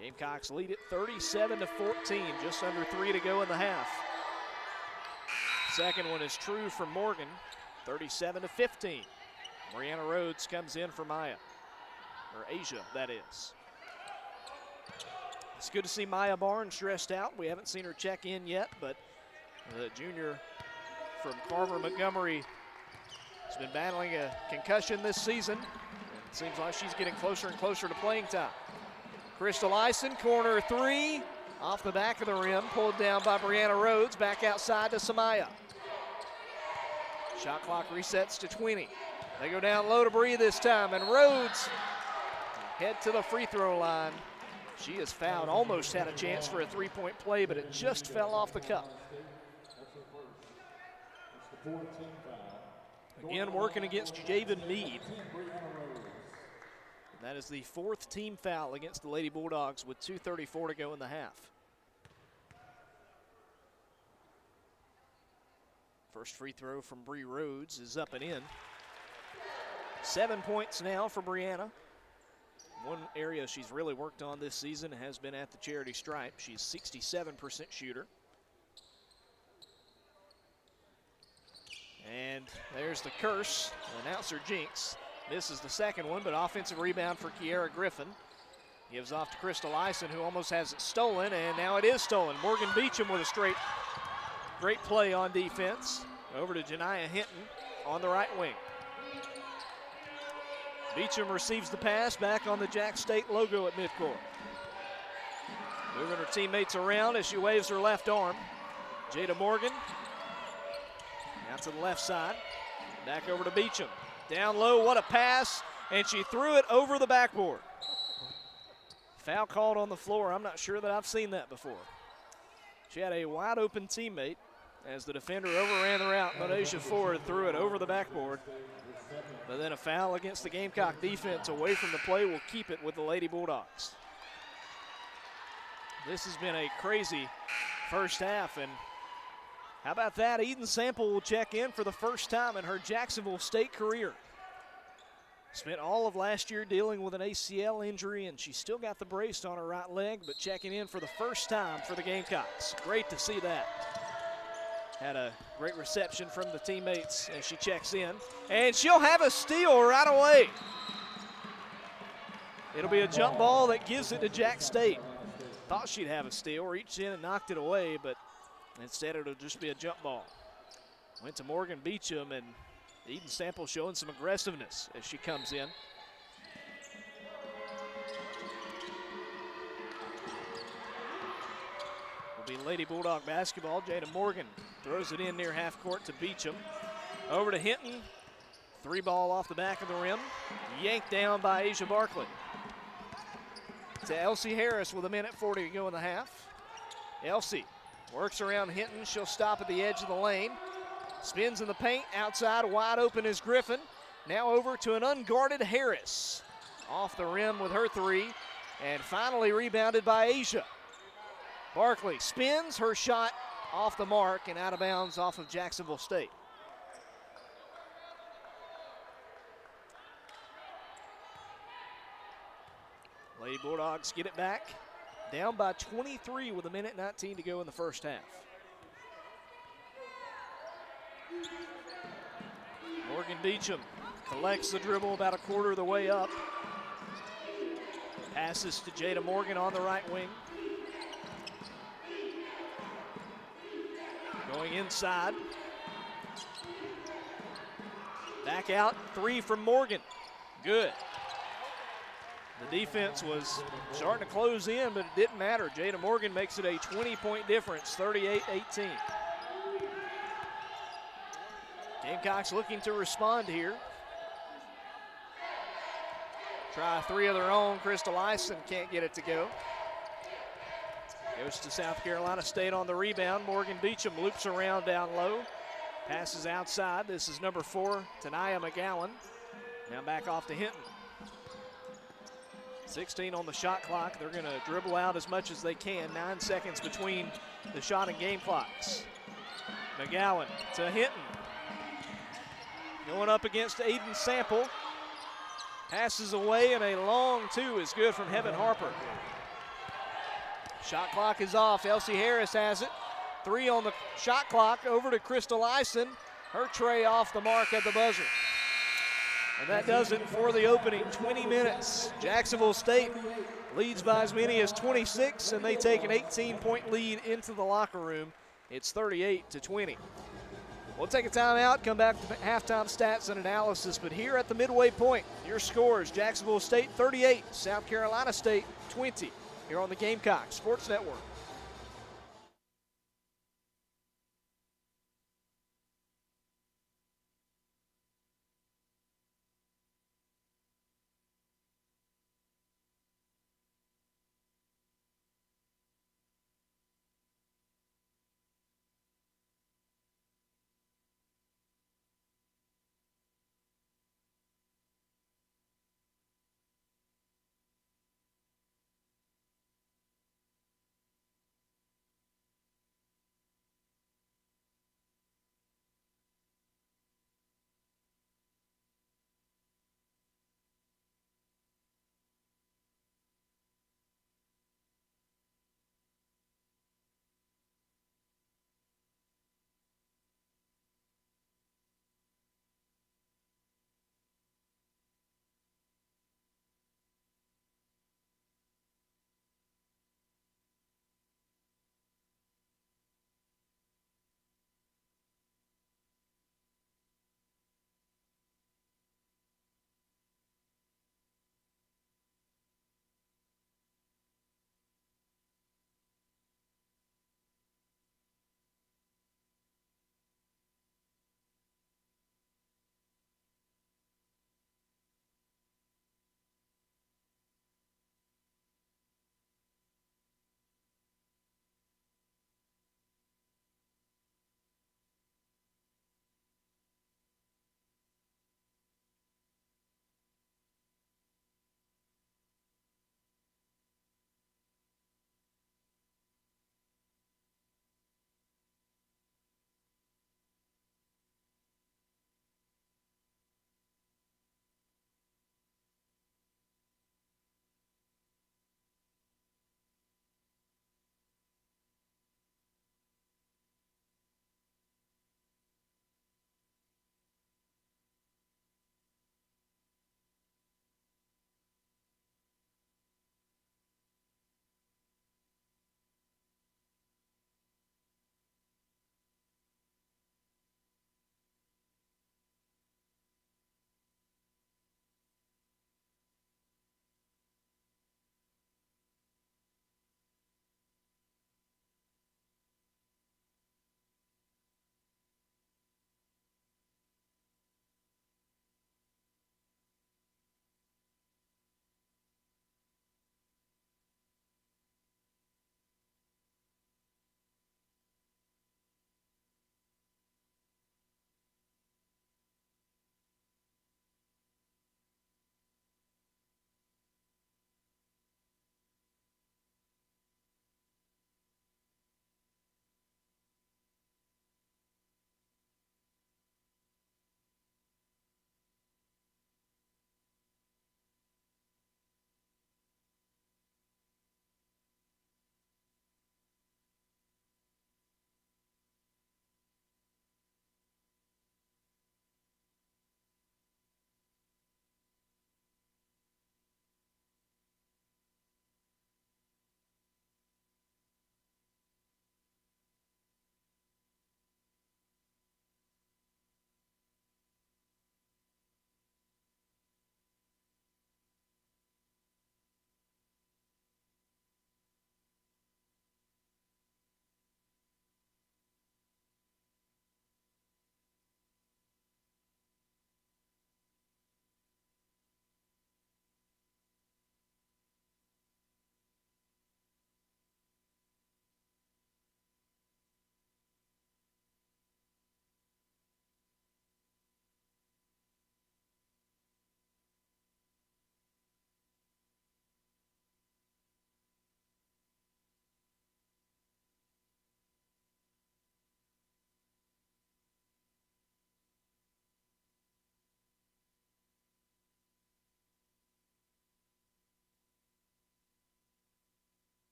Gamecocks lead it 37-14, just under 3 to go in the half. Second one is true for Morgan, 37-15. Mariana Rhodes comes in for Maya, or Asia, that is. It's good to see Maya Barnes dressed out. We haven't seen her check in yet, but the junior from Carver Montgomery has been battling a concussion this season. It seems like she's getting closer and closer to playing time. Crystal Eisen, corner 3, off the back of the rim, pulled down by Brianna Rhodes, back outside to Samaya. Shot clock resets to 20. They go down low to Bree this time, and Rhodes head to the free throw line. She is fouled, almost had a chance for a three-point play, but it just fell off the cup. Again, working against Javen Mead. That is the 4th team foul against the Lady Bulldogs with 2:34 to go in the half. First free throw from Bree Rhodes is up and in. 7 points now for Brianna. One area she's really worked on this season has been at the charity stripe. She's 67% shooter. And there's the curse, announcer jinx. Misses the second one, but offensive rebound for Kiara Griffin. Gives off to Crystal Ison, who almost has it stolen, and now it is stolen. Morgan Beecham with a great play on defense. Over to Janiah Hinton on the right wing. Beecham receives the pass back on the Jack State logo at midcourt. Moving her teammates around as she waves her left arm. Jada Morgan out to the left side. Back over to Beecham. Down low, what a pass, and she threw it over the backboard. Foul called on the floor. I'm not sure that I've seen that before. She had a wide open teammate as the defender overran the route. Bonasia Ford threw it over the backboard. But then a foul against the Gamecock defense away from the play will keep it with the Lady Bulldogs. This has been a crazy first half, and how about that? Eden Sample will check in for the first time in her Jacksonville State career. Spent all of last year dealing with an ACL injury, and she still got the brace on her right leg, but checking in for the first time for the Gamecocks. Great to see that. Had a great reception from the teammates as she checks in, and she'll have a steal right away. It'll be a jump ball that gives it to Jack State. Thought she'd have a steal, reached in and knocked it away, but instead it'll just be a jump ball. Went to Morgan Beecham, and Eden Sample showing some aggressiveness as she comes in. Will be Lady Bulldog basketball. Jada Morgan throws it in near half court to Beecham. Over to Hinton. 3 ball off the back of the rim. Yanked down by Asia Barkley. To Elsie Harris with 1:40 to go in the half. Elsie works around Hinton. She'll stop at the edge of the lane. Spins in the paint. Outside, wide open is Griffin. Now over to an unguarded Harris. Off the rim with her 3. And finally rebounded by Asia. Barkley spins. Her shot off the mark and out of bounds off of Jacksonville State. Lady Bulldogs get it back. Down by 23 with 1:19 to go in the first half. Morgan Beecham collects the dribble about a quarter of the way up. Passes to Jada Morgan on the right wing. Going inside. Back out, 3 from Morgan. Good. The defense was starting to close in, but it didn't matter. Jada Morgan makes it a 20-point difference, 38-18. Gamecocks looking to respond here. Try a 3 of their own. Crystal Ison can't get it to go. Goes to South Carolina State on the rebound. Morgan Beecham loops around down low. Passes outside. This is number 4, Tania McGowan. Now back off to Hinton. 16 on the shot clock. They're going to dribble out as much as they can. 9 seconds between the shot and game clocks. McGowan to Hinton. Going up against Aiden Sample. Passes away, and a long 2 is good from Heaven Harper. Shot clock is off. Elsie Harris has it. 3 on the shot clock. Over to Crystal Ison. Her tray off the mark at the buzzer. And that does it for the opening 20 minutes. Jacksonville State leads by as many as 26, and they take an 18-point lead into the locker room. It's 38-20. We'll take a timeout, come back to halftime stats and analysis, but here at the midway point, your scores: Jacksonville State 38, South Carolina State 20, here on the Gamecock Sports Network.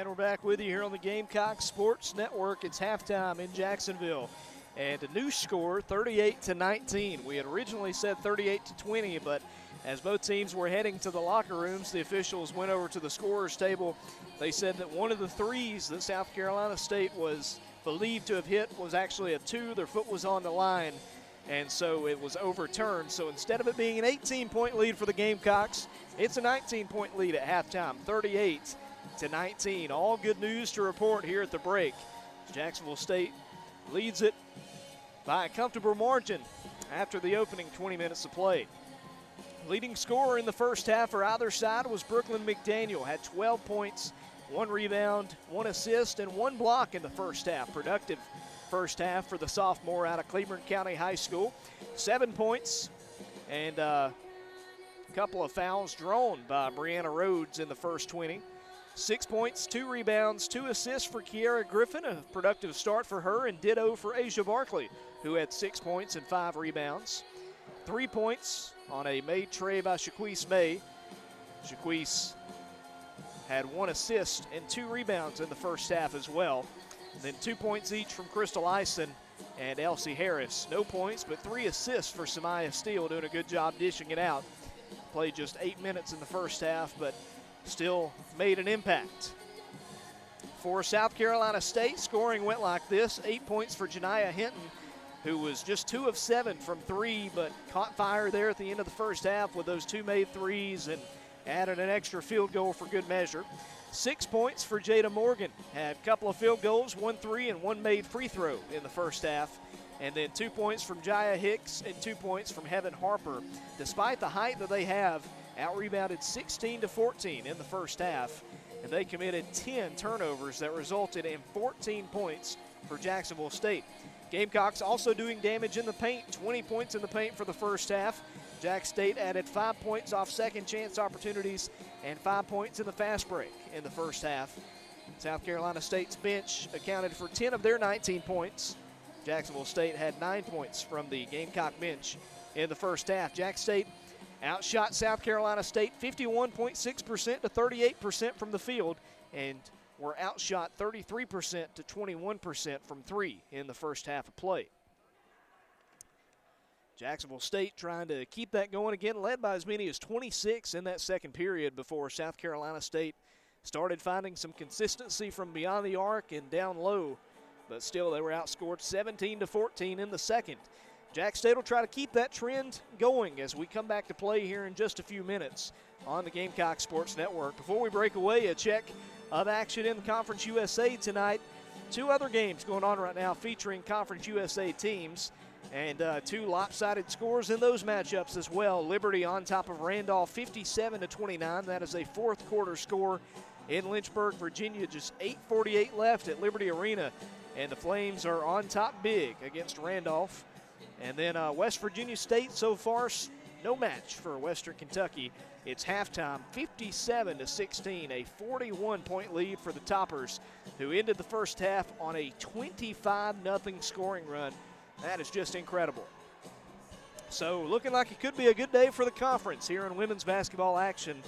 And we're back with you here on the Gamecocks Sports Network. It's halftime in Jacksonville. And a new score, 38-19. We had originally said 38-20, but as both teams were heading to the locker rooms, the officials went over to the scorer's table. They said that one of the threes that South Carolina State was believed to have hit was actually a two. Their foot was on the line, and so it was overturned. So instead of it being an 18-point lead for the Gamecocks, it's a 19-point lead at halftime, 38-19. All good news to report here at the break. Jacksonville State leads it by a comfortable margin after the opening 20 minutes of play. Leading scorer in the first half for either side was Brooklyn McDaniel, had 12 points, 1 rebound, 1 assist, and 1 block in the first half. Productive first half for the sophomore out of Cleveland County High School. 7 points and a couple of fouls drawn by Brianna Rhodes in the first 20. 6 points, 2 rebounds, 2 assists for Kiera Griffin, a productive start for her, and ditto for Asia Barkley, who had 6 points and 5 rebounds. 3 points on a made tray by Shaquise May. Shaquise had 1 assist and 2 rebounds in the first half as well. And then 2 points each from Crystal Ison and Elsie Harris. No points, but 3 assists for Samaya Steele, doing a good job dishing it out. Played just 8 minutes in the first half, but still made an impact. For South Carolina State, scoring went like this. 8 points for Janiah Hinton, who was just 2 of 7 from 3, but caught fire there at the end of the first half with those 2 made threes and added an extra field goal for good measure. 6 points for Jada Morgan. Had a couple of field goals, 1 3 and 1 made free throw in the first half. And then 2 points from Jaya Hicks and 2 points from Heaven Harper. Despite the height that they have, out-rebounded 16-14 in the first half. And they committed 10 turnovers that resulted in 14 points for Jacksonville State. Gamecocks also doing damage in the paint, 20 points in the paint for the first half. Jack State added 5 points off second chance opportunities and 5 points in the fast break in the first half. South Carolina State's bench accounted for 10 of their 19 points. Jacksonville State had 9 points from the Gamecock bench in the first half. Jack State outshot South Carolina State 51.6% to 38% from the field, and were outshot 33% to 21% from 3 in the first half of play. Jacksonville State trying to keep that going again, led by as many as 26 in that second period before South Carolina State started finding some consistency from beyond the arc and down low, but still they were outscored 17-14 in the second. Jack State will try to keep that trend going as we come back to play here in just a few minutes on the Gamecock Sports Network. Before we break away, a check of action in the Conference USA tonight. 2 other games going on right now featuring Conference USA teams, and 2 lopsided scores in those matchups as well. Liberty on top of Randolph 57-29. That is a fourth quarter score in Lynchburg, Virginia. Just 8:48 left at Liberty Arena, and the Flames are on top big against Randolph. And then West Virginia State so far, no match for Western Kentucky. It's halftime, 57-16, a 41-point lead for the Toppers, who ended the first half on a 25-0 scoring run. That is just incredible. So looking like it could be a good day for the conference here in women's basketball action.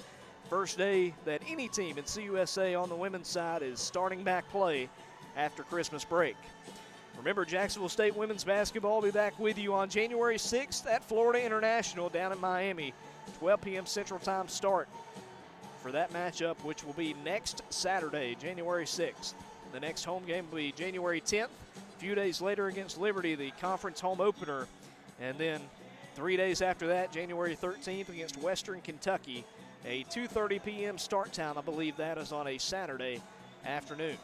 First day that any team in CUSA on the women's side is starting back play after Christmas break. Remember, Jacksonville State women's basketball will be back with you on January 6th at Florida International down in Miami. 12 p.m. Central Time start for that matchup, which will be next Saturday, January 6th. The next home game will be January 10th. A few days later against Liberty, the conference home opener. And then 3 days after that, January 13th against Western Kentucky. A 2:30 p.m. start time. I believe that is on a Saturday afternoon.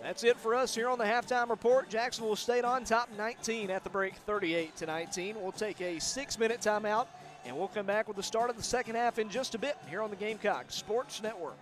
That's it for us here on the halftime report. Jacksonville State on top 19 at the break, 38-19. We'll take a 6-minute timeout, and we'll come back with the start of the second half in just a bit here on the Gamecock Sports Network.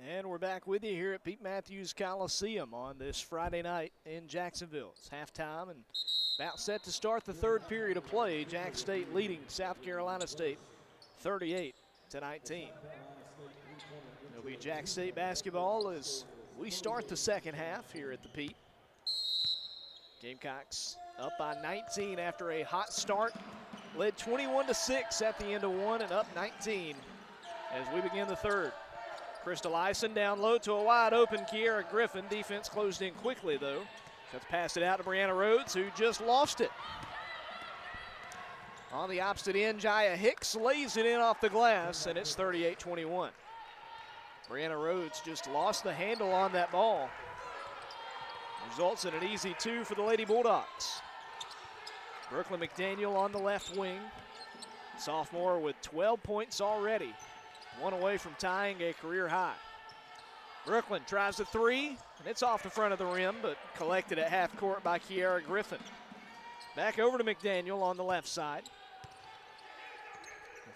And we're back with you here at Pete Matthews Coliseum on this Friday night in Jacksonville. It's halftime and about set to start the third period of play. Jack State leading South Carolina State 38-19. It'll be Jack State basketball as we start the second half here at the Pete. Gamecocks up by 19 after a hot start. Led 21-6 at the end of one and up 19 as we begin the third. Crystal Ison down low to a wide open Kiera Griffin. Defense closed in quickly though. Let's pass it out to Brianna Rhodes, who just lost it. On the opposite end, Jaya Hicks lays it in off the glass, and it's 38-21. Brianna Rhodes just lost the handle on that ball. Results in an easy two for the Lady Bulldogs. Brooklyn McDaniel on the left wing. Sophomore with 12 points already. One away from tying a career high. Brooklyn tries the three, and it's off the front of the rim, but collected at half court by Kiera Griffin. Back over to McDaniel on the left side.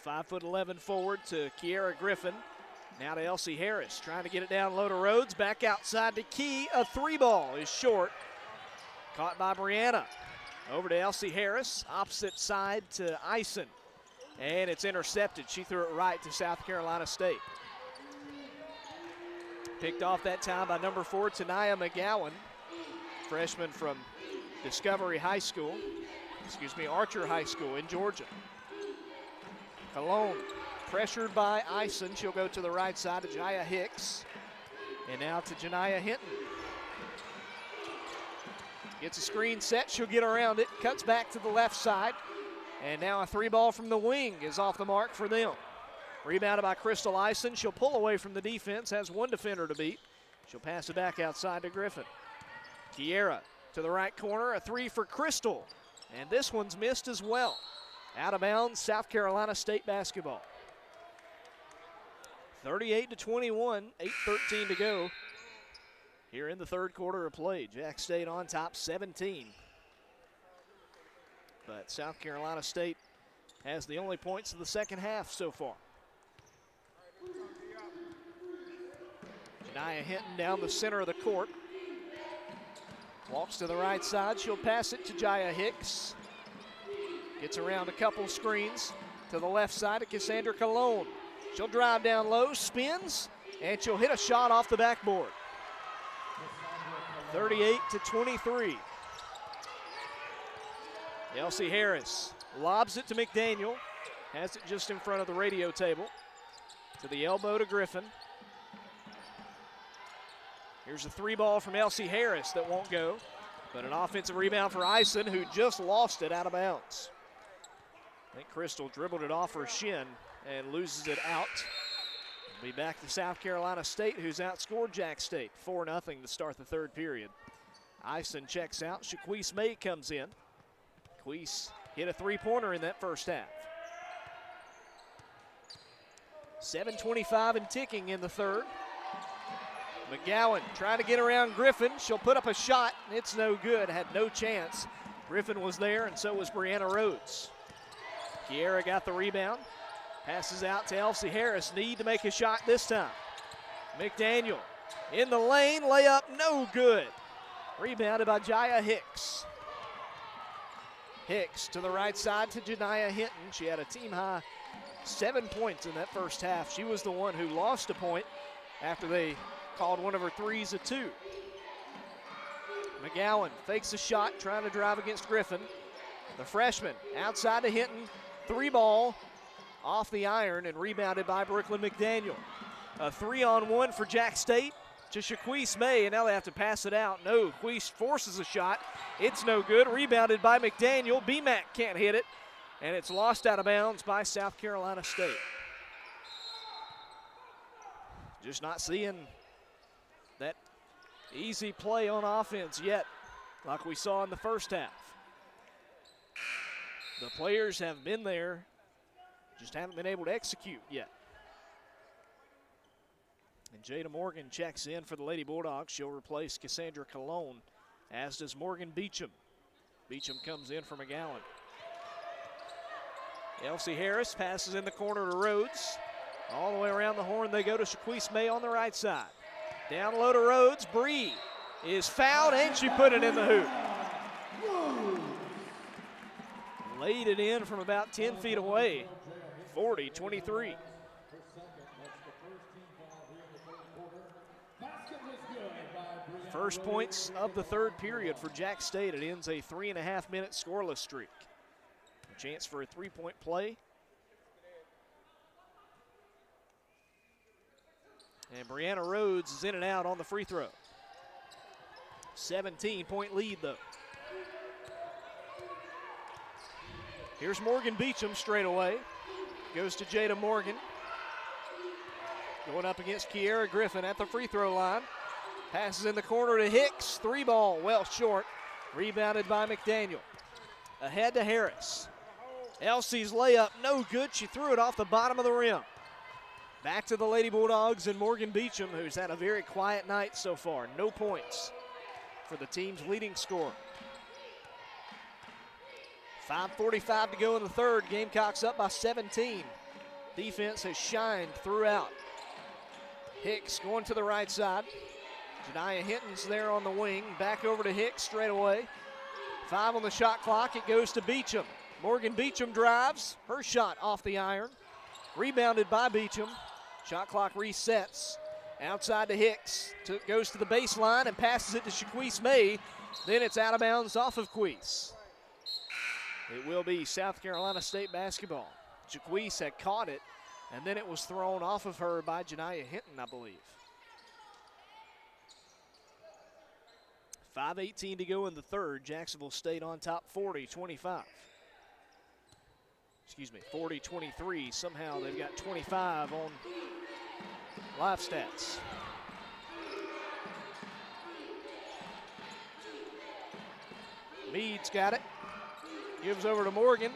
5'11" forward to Kiera Griffin. Now to Elsie Harris, trying to get it down low to Rhodes. Back outside to Key. A three ball is short. Caught by Brianna. Over to Elsie Harris, opposite side to Ison. And it's intercepted. She threw it right to South Carolina State. Picked off that time by number 4, Tanaya McGowan, freshman from Archer High School in Georgia. Cologne pressured by Ison. She'll go to the right side to Jaya Hicks. And now to Janiah Hinton. Gets a screen set, she'll get around it, cuts back to the left side. And now a three ball from the wing is off the mark for them. Rebounded by Crystal Ison. She'll pull away from the defense, has one defender to beat. She'll pass it back outside to Griffin. Kiera to the right corner, a three for Crystal. And this one's missed as well. Out of bounds, South Carolina State basketball. 38-21, 8:13 to go here in the third quarter of play. Jack State on top 17. But South Carolina State has the only points of the second half so far. Janiah Hinton down the center of the court. Walks to the right side. She'll pass it to Jaya Hicks. Gets around a couple screens to the left side to Cassandra Cologne. She'll drive down low, spins, and she'll hit a shot off the backboard. 38-23. Elsie Harris lobs it to McDaniel. Has it just in front of the radio table. To the elbow to Griffin. Here's a three ball from Elsie Harris that won't go. But an offensive rebound for Ison, who just lost it out of bounds. I think Crystal dribbled it off her shin and loses it out. We'll be back to South Carolina State, who's outscored Jack State 4-0 to start the third period. Ison checks out. Shaquise May comes in. Queese hit a three-pointer in that first half. 7:25 and ticking in the third. McGowan trying to get around Griffin. She'll put up a shot. It's no good. Had no chance. Griffin was there, and so was Brianna Rhodes. Kiera got the rebound. Passes out to Elsie Harris. Need to make a shot this time. McDaniel in the lane. Layup no good. Rebounded by Jaya Hicks. Hicks to the right side to Janiah Hinton. She had a team-high 7 points in that first half. She was the one who lost a point after they called one of her threes a two. McGowan fakes a shot, trying to drive against Griffin. The freshman outside to Hinton. Three ball off the iron and rebounded by Brooklyn McDaniel. A 3-on-1 for Jack State to Shaquise May, and now they have to pass it out. No, Queese forces a shot. It's no good. Rebounded by McDaniel. BMAC can't hit it, and it's lost out of bounds by South Carolina State. Just not seeing that easy play on offense yet, like we saw in the first half. The players have been there, just haven't been able to execute yet. And Jada Morgan checks in for the Lady Bulldogs. She'll replace Cassandra Cologne, as does Morgan Beecham. Beecham comes in for McGowan. Elsie Harris passes in the corner to Rhodes. All the way around the horn they go to Shaquise May on the right side. Down low to Rhodes. Bree is fouled, and she put it in the hoop. Laid it in from about 10 feet away. 40-23. First points of the third period for Jack State. It ends a 3.5-minute scoreless streak. A chance for a three-point play. And Brianna Rhodes is in and out on the free throw. 17-point lead, though. Here's Morgan Beecham straight away. Goes to Jada Morgan. Going up against Kiera Griffin at the free throw line. Passes in the corner to Hicks. Three ball, well short. Rebounded by McDaniel. Ahead to Harris. Elsie's layup, no good. She threw it off the bottom of the rim. Back to the Lady Bulldogs and Morgan Beecham, who's had a very quiet night so far. No points for the team's leading scorer. 5:45 to go in the third. Gamecocks up by 17. Defense has shined throughout. Hicks going to the right side. Janiah Hinton's there on the wing. Back over to Hicks straight away. 5 on the shot clock. It goes to Beecham. Morgan Beecham drives. Her shot off the iron. Rebounded by Beecham. Shot clock resets. Outside to Hicks. Goes to the baseline and passes it to Shaquise May. Then it's out of bounds off of Queese. It will be South Carolina State basketball. Shaquise had caught it, and then it was thrown off of her by Janiah Hinton, I believe. 5:18 to go in the third. Jacksonville State on top 40-25. Excuse me, 40-23. Somehow they've got 25 on live stats. Meade's got it. Gives over to Morgan.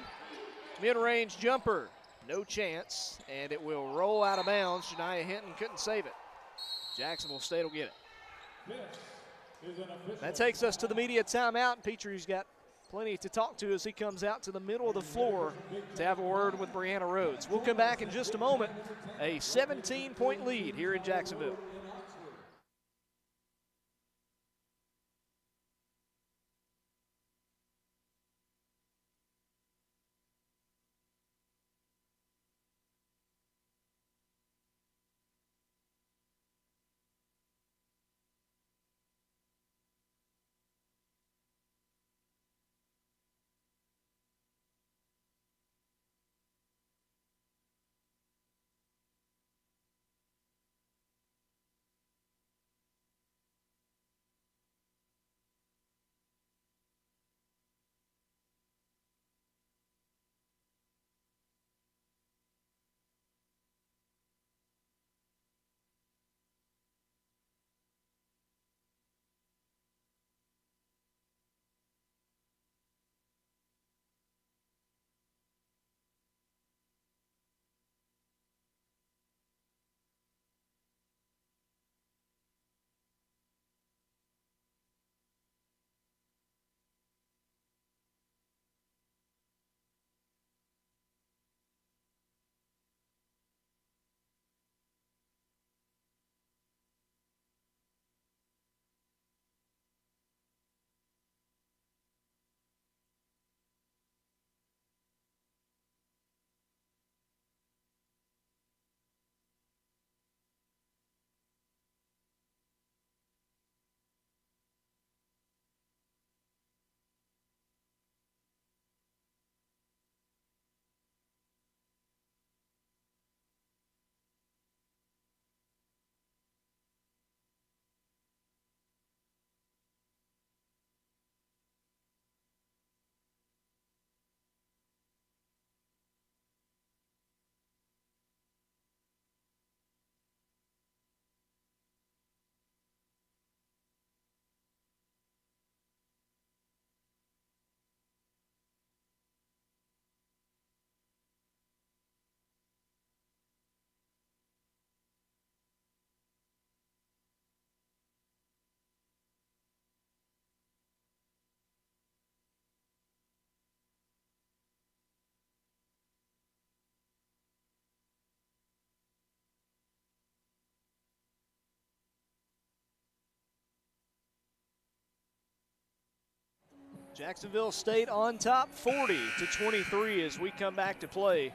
Mid-range jumper. No chance, and it will roll out of bounds. Janiah Hinton couldn't save it. Jacksonville State will get it. That takes us to the media timeout, and Petrie's got plenty to talk to as he comes out to the middle of the floor to have a word with Brianna Rhodes. We'll come back in just a moment. A 17-point lead here in Jacksonville. Jacksonville State on top 40-23 as we come back to play.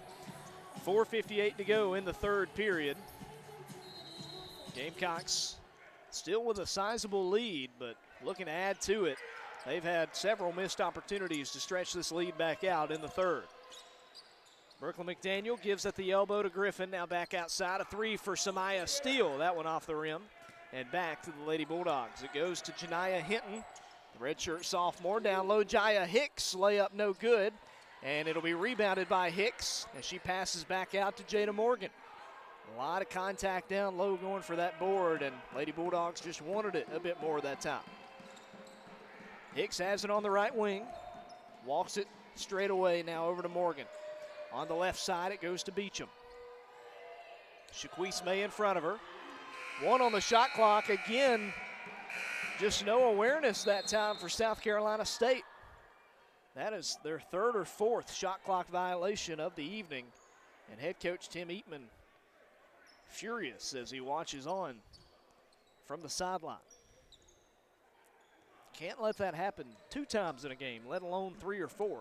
4:58 to go in the third period. Gamecocks still with a sizable lead, but looking to add to it. They've had several missed opportunities to stretch this lead back out in the third. Brooklyn McDaniel gives at the elbow to Griffin. Now back outside, a three for Samaya Steele. That one off the rim. And back to the Lady Bulldogs. It goes to Janiah Hinton, the redshirt sophomore. Down low, Jaya Hicks. Layup no good. And it'll be rebounded by Hicks as she passes back out to Jada Morgan. A lot of contact down low going for that board, and Lady Bulldogs just wanted it a bit more that time. Hicks has it on the right wing. Walks it straight away now over to Morgan. On the left side, it goes to Beecham. Shaquise May in front of her. One on the shot clock. Again, just no awareness that time for South Carolina State. That is their third or fourth shot clock violation of the evening. And head coach Tim Eatman furious as he watches on from the sideline. Can't let that happen 2 times in a game, let alone 3 or 4.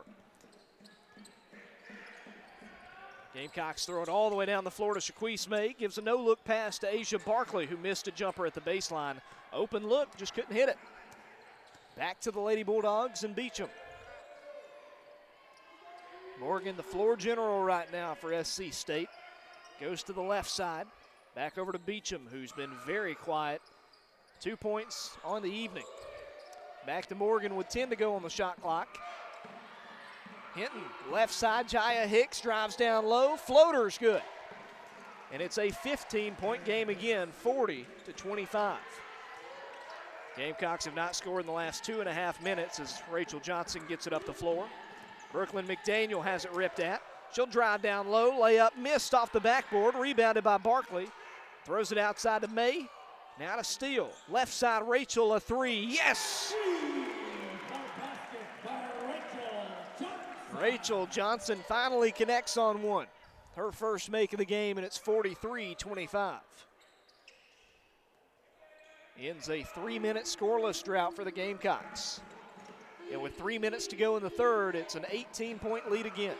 Gamecocks throw it all the way down the floor to Shaquise May. Gives a no-look pass to Asia Barkley, who missed a jumper at the baseline. Open look, just couldn't hit it. Back to the Lady Bulldogs and Beecham. Morgan, the floor general right now for SC State. Goes to the left side. Back over to Beecham, who's been very quiet. 2 points on the evening. Back to Morgan with 10 to go on the shot clock. Hinton, left side, Jaya Hicks drives down low, floater's good. And it's a 15-point game again, 40-25. Gamecocks have not scored in the last 2.5 minutes as Rachel Johnson gets it up the floor. Brooklyn McDaniel has it ripped at. She'll drive down low, layup missed off the backboard, rebounded by Barkley. Throws it outside to May, now to Steele. Left side, Rachel, a three, yes! Rachel Johnson finally connects on one. Her first make of the game, and it's 43-25. Ends a 3-minute scoreless drought for the Gamecocks. And with 3 minutes to go in the third, it's an 18-point lead again.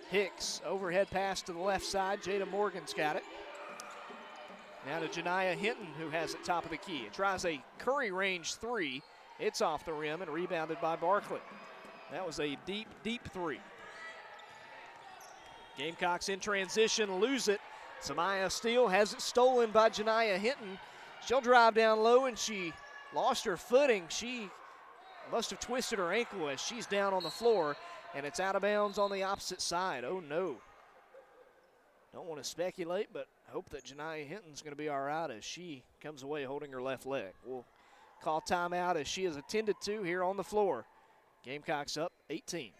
Hicks, overhead pass to the left side. Jada Morgan's got it. Now to Janiah Hinton, who has it top of the key. It tries a Curry range three. It's off the rim and rebounded by Barkley. That was a deep, deep three. Gamecocks in transition, lose it. Samaya Steele has it stolen by Janiah Hinton. She'll drive down low, and she lost her footing. She must have twisted her ankle as she's down on the floor, and it's out of bounds on the opposite side. Oh, no. Don't want to speculate, but hope that Janiah Hinton's going to be all right as she comes away holding her left leg. We'll call timeout as she is attended to here on the floor. Gamecocks up 18.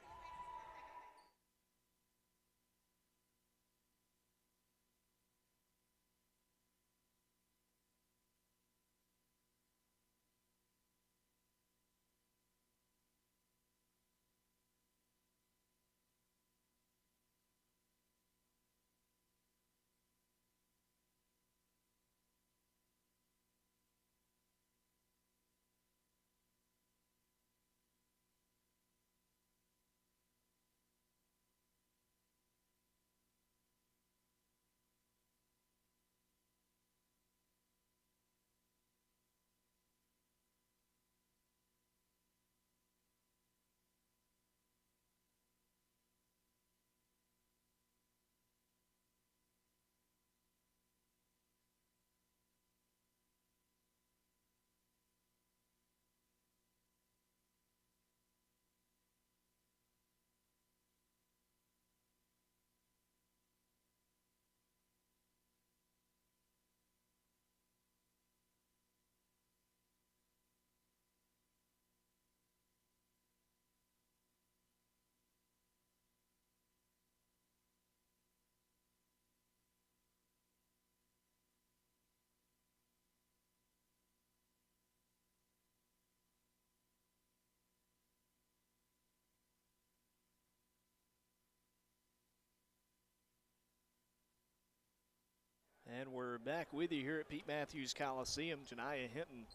And we're back with you here at Pete Matthews Coliseum. Janiah Hinton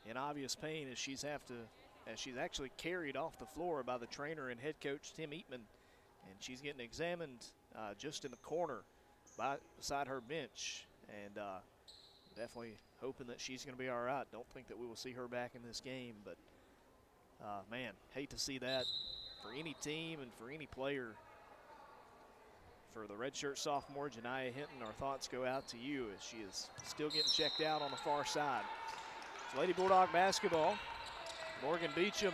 in obvious pain as she's have to as she's actually carried off the floor by the trainer and head coach Tim Eatman, and she's getting examined just in the corner beside her bench, and definitely hoping that she's going to be all right. Don't think that we will see her back in this game, but man, hate to see that for any team and for any player. For the redshirt sophomore, Janiah Hinton, our thoughts go out to you as she is still getting checked out on the far side. It's Lady Bulldog basketball. Morgan Beecham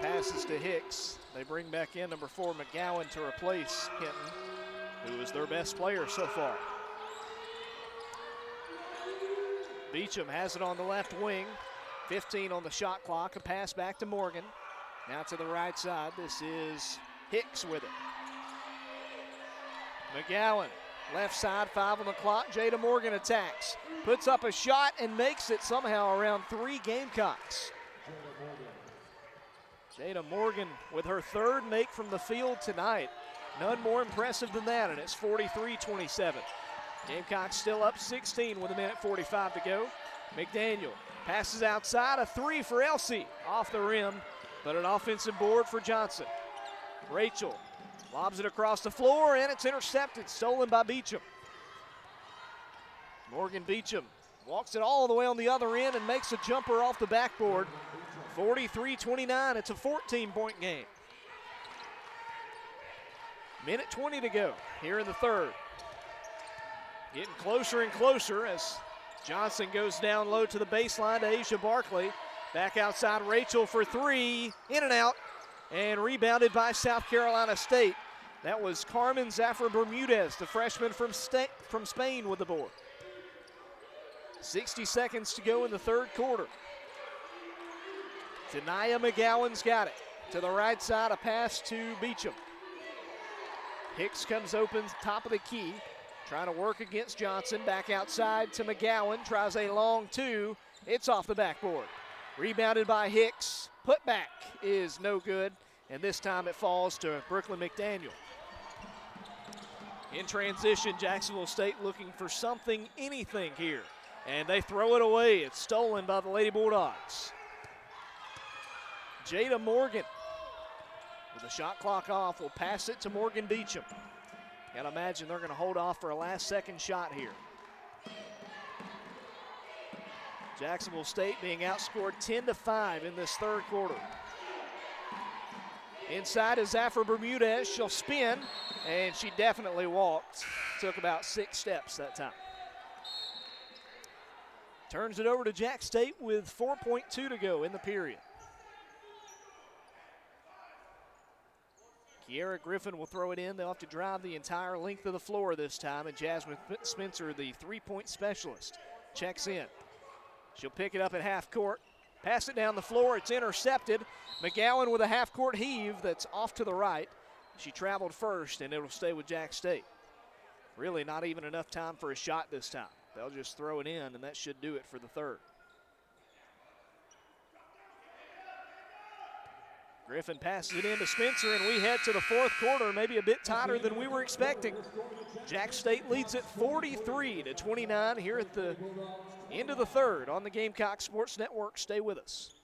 passes to Hicks. They bring back in number 4, McGowan, to replace Hinton, who is their best player so far. Beecham has it on the left wing. 15 on the shot clock. A pass back to Morgan. Now to the right side. This is Hicks with it. McGowan, left side, 5 on the clock. Jada Morgan attacks. Puts up a shot and makes it somehow around 3 Gamecocks. Jada Morgan with her 3rd make from the field tonight. None more impressive than that, and it's 43-27. Gamecocks still up 16 with 1:45 to go. McDaniel passes outside, a 3 for Elsie. Off the rim, but an offensive board for Johnson. Rachel lobs it across the floor, and it's intercepted, stolen by Beecham. Morgan Beecham walks it all the way on the other end and makes a jumper off the backboard. 43-29, it's a 14-point game. 1:20 to go here in the 3rd. Getting closer and closer as Johnson goes down low to the baseline to Asia Barkley. Back outside, Rachel for 3, in and out, and rebounded by South Carolina State. That was Carmen Zafra Bermudez, the freshman from Spain, with the board. 60 seconds to go in the 3rd quarter. Tanaya McGowan's got it. To the right side, a pass to Beecham. Hicks comes open, top of the key, trying to work against Johnson. Back outside to McGowan, tries a long 2. It's off the backboard. Rebounded by Hicks. Putback is no good, and this time it falls to Brooklyn McDaniel. In transition, Jacksonville State looking for something, anything here, and they throw it away. It's stolen by the Lady Bulldogs. Jada Morgan, with the shot clock off, will pass it to Morgan Beecham. Gotta imagine they're gonna hold off for a last-second shot here. Jacksonville State being outscored 10-5 in this 3rd quarter. Inside is Zafra Bermudez. She'll spin, and she definitely walked. Took about 6 steps that time. Turns it over to Jack State with 4.2 to go in the period. Kiera Griffin will throw it in. They'll have to drive the entire length of the floor this time, and Jasmine Spencer, the 3-point specialist, checks in. She'll pick it up at half court, pass it down the floor. It's intercepted. McGowan with a half-court heave that's off to the right. She traveled first, and it'll stay with Jack State. Really not even enough time for a shot this time. They'll just throw it in, and that should do it for the 3rd. Griffin passes it in to Spencer, and we head to the 4th quarter, maybe a bit tighter than we were expecting. Jack State leads it 43-29 here at the end of the 3rd on the Gamecock Sports Network. Stay with us.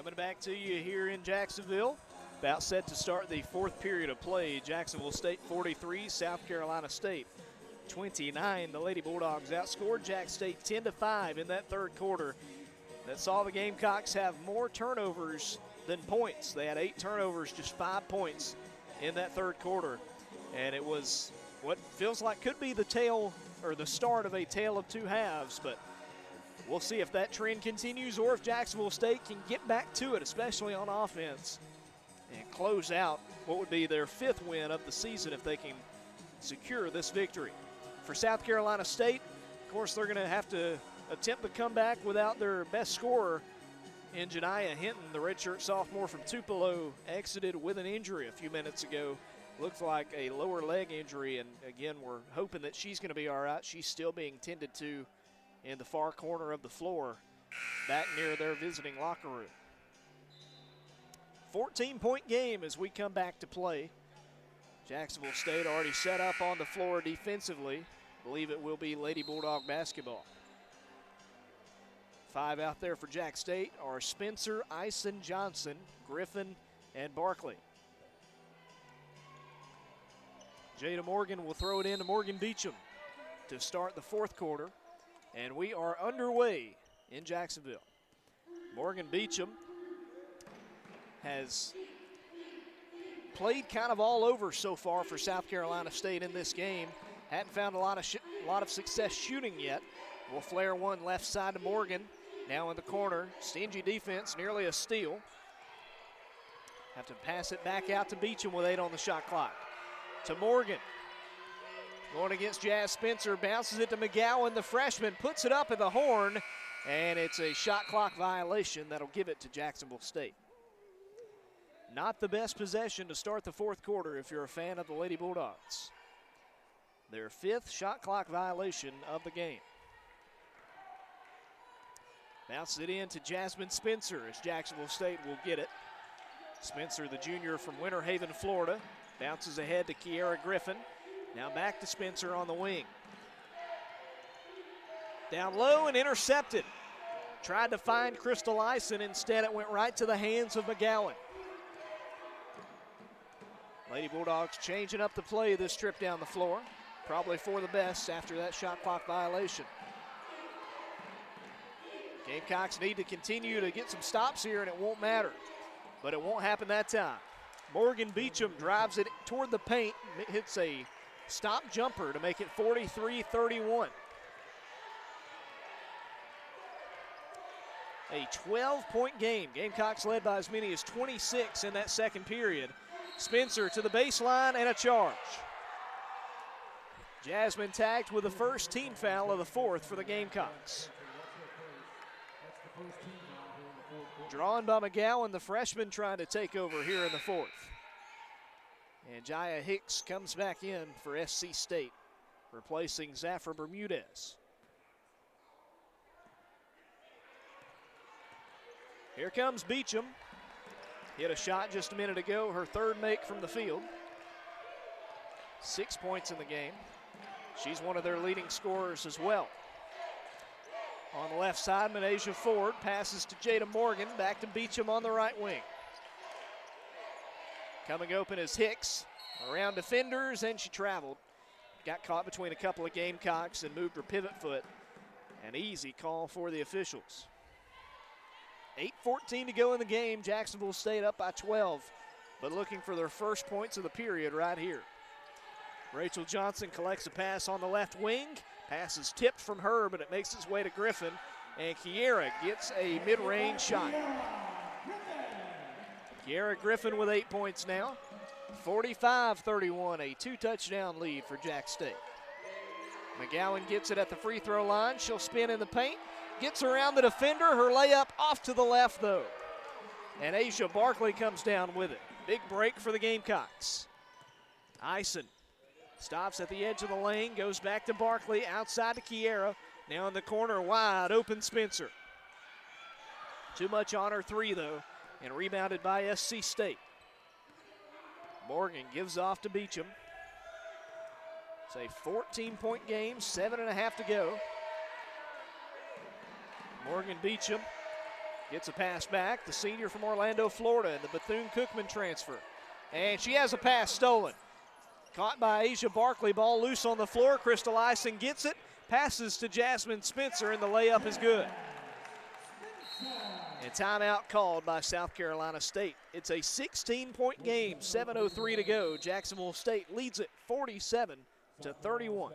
Coming back to you here in Jacksonville. About set to start the fourth period of play. Jacksonville State 43, South Carolina State 29. The Lady Bulldogs outscored Jack State 10-5 in that third quarter. That saw the Gamecocks have more turnovers than points. They had 8 turnovers, just 5 points in that third quarter. And it was what feels like could be the tail or the start of a tale of two halves, but we'll see if that trend continues or if Jacksonville State can get back to it, especially on offense, and close out what would be their 5th win of the season if they can secure this victory. For South Carolina State, of course, they're going to have to attempt to come back without their best scorer in Janiah Hinton. The redshirt sophomore from Tupelo exited with an injury a few minutes ago. Looks like a lower leg injury, and again, we're hoping that she's going to be all right. She's still being tended to in the far corner of the floor, back near their visiting locker room. 14-point game as we come back to play. Jacksonville State already set up on the floor defensively. I believe it will be Lady Bulldog basketball. 5 out there for Jack State are Spencer, Ison, Johnson, Griffin, and Barkley. Jada Morgan will throw it in to Morgan Beecham to start the fourth quarter. And we are underway in Jacksonville. Morgan Beecham has played kind of all over so far for South Carolina State in this game. Hadn't found a lot of success shooting yet. Will flare one left side to Morgan. Now in the corner, stingy defense, nearly a steal. Have to pass it back out to Beecham with 8 on the shot clock. To Morgan. Going against Jazz Spencer, bounces it to McGowan. The freshman puts it up at the horn, and it's a shot clock violation that'll give it to Jacksonville State. Not the best possession to start the fourth quarter if you're a fan of the Lady Bulldogs. Their 5th shot clock violation of the game. Bounces it in to Jasmine Spencer as Jacksonville State will get it. Spencer, the junior from Winter Haven, Florida, bounces ahead to Kiera Griffin. Now back to Spencer on the wing. Down low and intercepted. Tried to find Crystal Ison. Instead, it went right to the hands of McGowan. Lady Bulldogs changing up the play this trip down the floor. Probably for the best after that shot clock violation. Gamecocks need to continue to get some stops here, and it won't matter. But it won't happen that time. Morgan Beecham drives it toward the paint, hits a stop jumper to make it 43-31. A 12-point game. Gamecocks led by as many as 26 in that second period. Spencer to the baseline and a charge. Jasmine tagged with the first team foul of the fourth for the Gamecocks. Drawn by McGowan, the freshman trying to take over here in the fourth. And Jaya Hicks comes back in for SC State, replacing Zafra Bermudez. Here comes Beecham. Hit a shot just a minute ago, her 3rd make from the field. 6 points in the game. She's one of their leading scorers as well. On the left side, Menasia Ford passes to Jada Morgan, back to Beecham on the right wing. Coming open is Hicks, around defenders, and she traveled. Got caught between a couple of Gamecocks and moved her pivot foot. An easy call for the officials. 8:14 to go in the game. Jacksonville State up by 12, but looking for their first points of the period right here. Rachel Johnson collects a pass on the left wing. Pass is tipped from her, but it makes its way to Griffin, and Kiera gets a mid-range shot. Kiera Griffin with 8 points now. 45-31, a 2-touchdown lead for Jack State. McGowan gets it at the free throw line. She'll spin in the paint, gets around the defender. Her layup off to the left, though. And Asia Barkley comes down with it. Big break for the Gamecocks. Ison stops at the edge of the lane, goes back to Barkley, outside to Kiera. Now in the corner, wide open Spencer. Too much on her 3, though, and rebounded by SC State. Morgan gives off to Beecham. It's a 14-point game, 7.5 to go. Morgan Beecham Gets a pass back, the senior from Orlando, Florida, in the Bethune-Cookman transfer. And she has a pass stolen. Caught by Asia Barkley, ball loose on the floor. Crystal Eisen gets it, passes to Jasmine Spencer, and the layup is good. And timeout called by South Carolina State. It's a 16-point game, 7:03 to go. Jacksonville State leads it 47-31.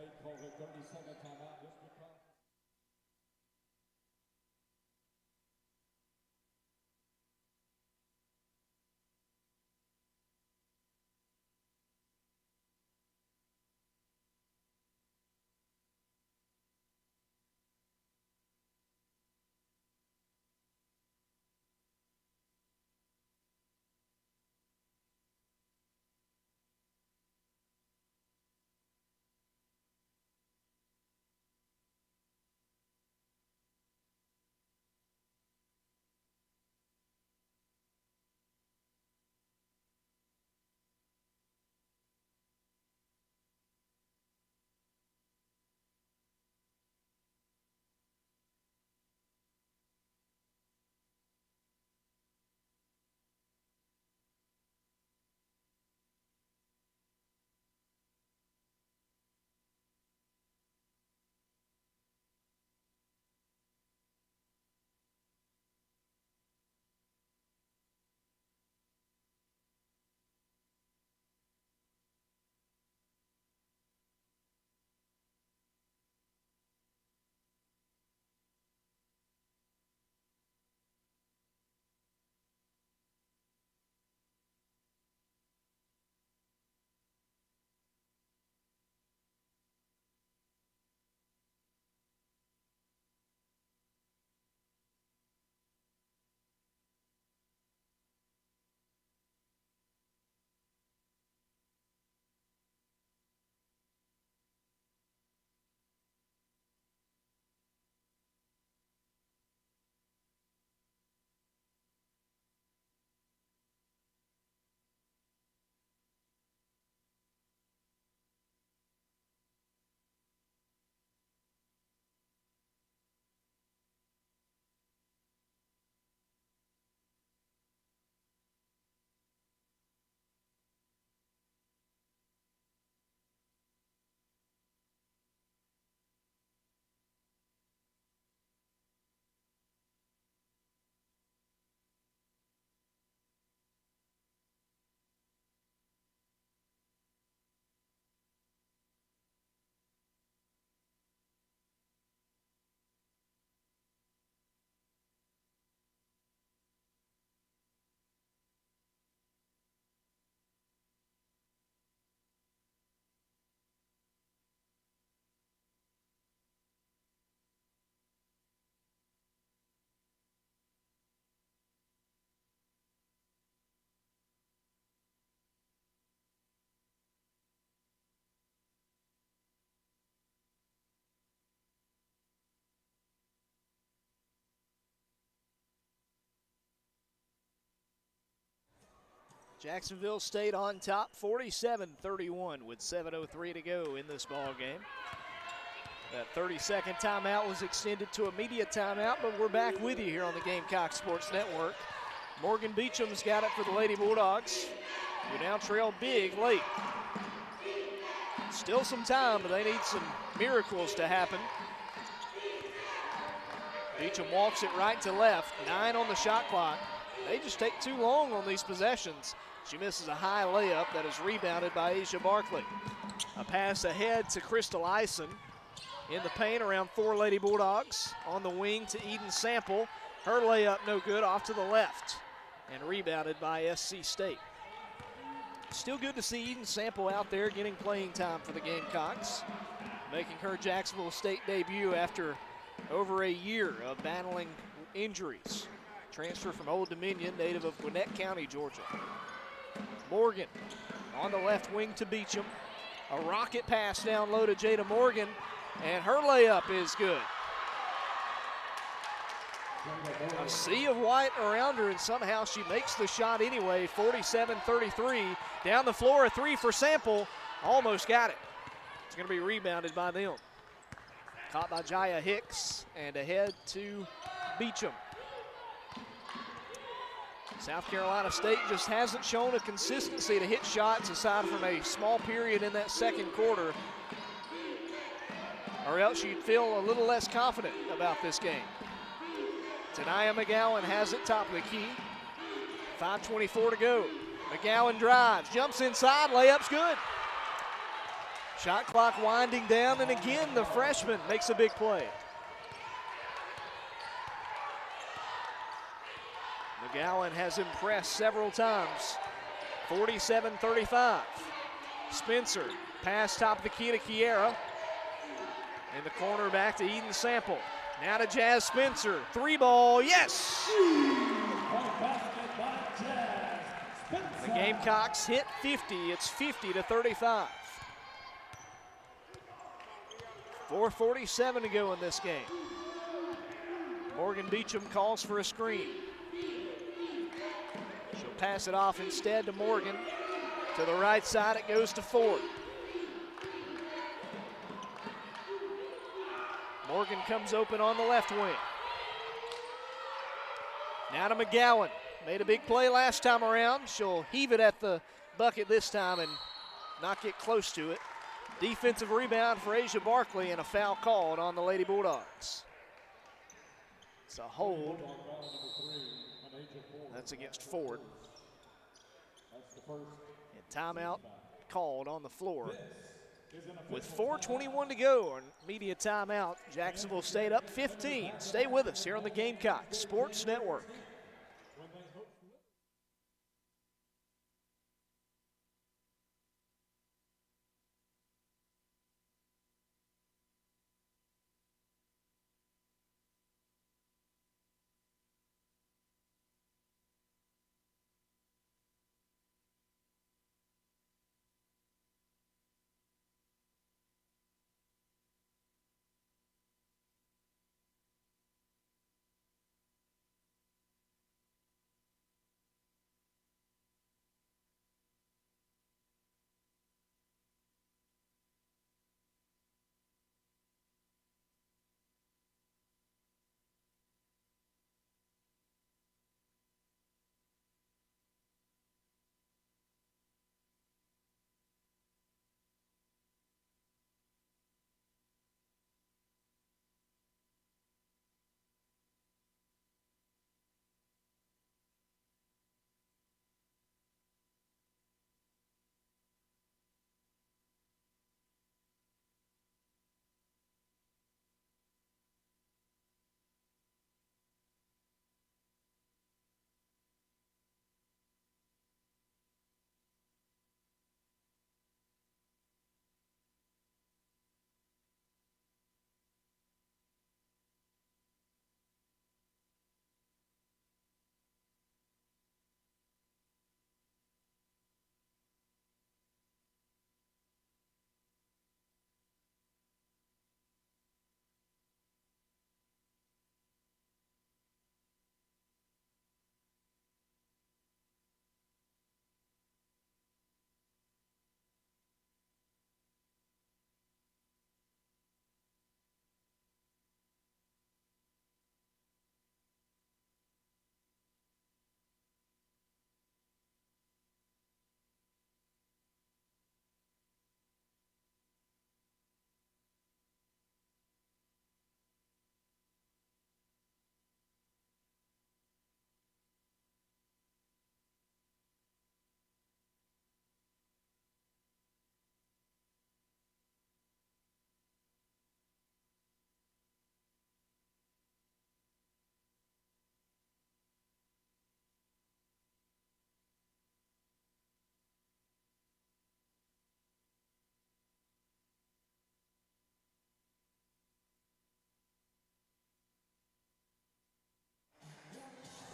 Jacksonville State on top, 47-31 with 7:03 to go in this ball game. That 30-second timeout was extended to a media timeout, but we're back with you here on the Gamecock Sports Network. Morgan Beecham's got it for the Lady Bulldogs, who now trail big late. Still some time, but they need some miracles to happen. Beecham walks it right to left, 9 on the shot clock. They just take too long on these possessions. She misses a high layup that is rebounded by Asia Barkley. A pass ahead to Crystal Eisen. In the paint around 4 Lady Bulldogs. On the wing to Eden Sample. Her layup no good, off to the left. And rebounded by SC State. Still good to see Eden Sample out there getting playing time for the Gamecocks. Making her Jacksonville State debut after over a year of battling injuries. Transfer from Old Dominion, native of Gwinnett County, Georgia. Morgan on the left wing to Beecham. A rocket pass down low to Jada Morgan, and her layup is good. A sea of white around her, and somehow she makes the shot anyway. 47-33. Down the floor, a 3 for Sample. Almost got it. It's going to be rebounded by them. Caught by Jaya Hicks, and ahead to Beecham. South Carolina State just hasn't shown a consistency to hit shots aside from a small period in that second quarter, or else you'd feel a little less confident about this game. Tanaya McGowan has it top of the key. 5:24 to go. McGowan drives, jumps inside, layup's good. Shot clock winding down, and again the freshman makes a big play. McGowan has impressed several times. 47-35. Spencer, pass top of the key to Kiera. In the corner back to Eden Sample. Now to Jazz Spencer. 3-ball, yes! The Gamecocks hit 50. It's 50-35. 4:47 to go in this game. Morgan Beecham calls for a screen. She'll pass it off instead to Morgan. To the right side, it goes to Ford. Morgan comes open on the left wing. Now to McGowan. Made a big play last time around. She'll heave it at the bucket this time and not get close to it. Defensive rebound for Asia Barkley and a foul called on the Lady Bulldogs. It's a hold. That's against Ford. And timeout called on the floor. With 4:21 to go on media timeout, Jacksonville State up 15. Stay with us here on the Gamecocks Sports Network.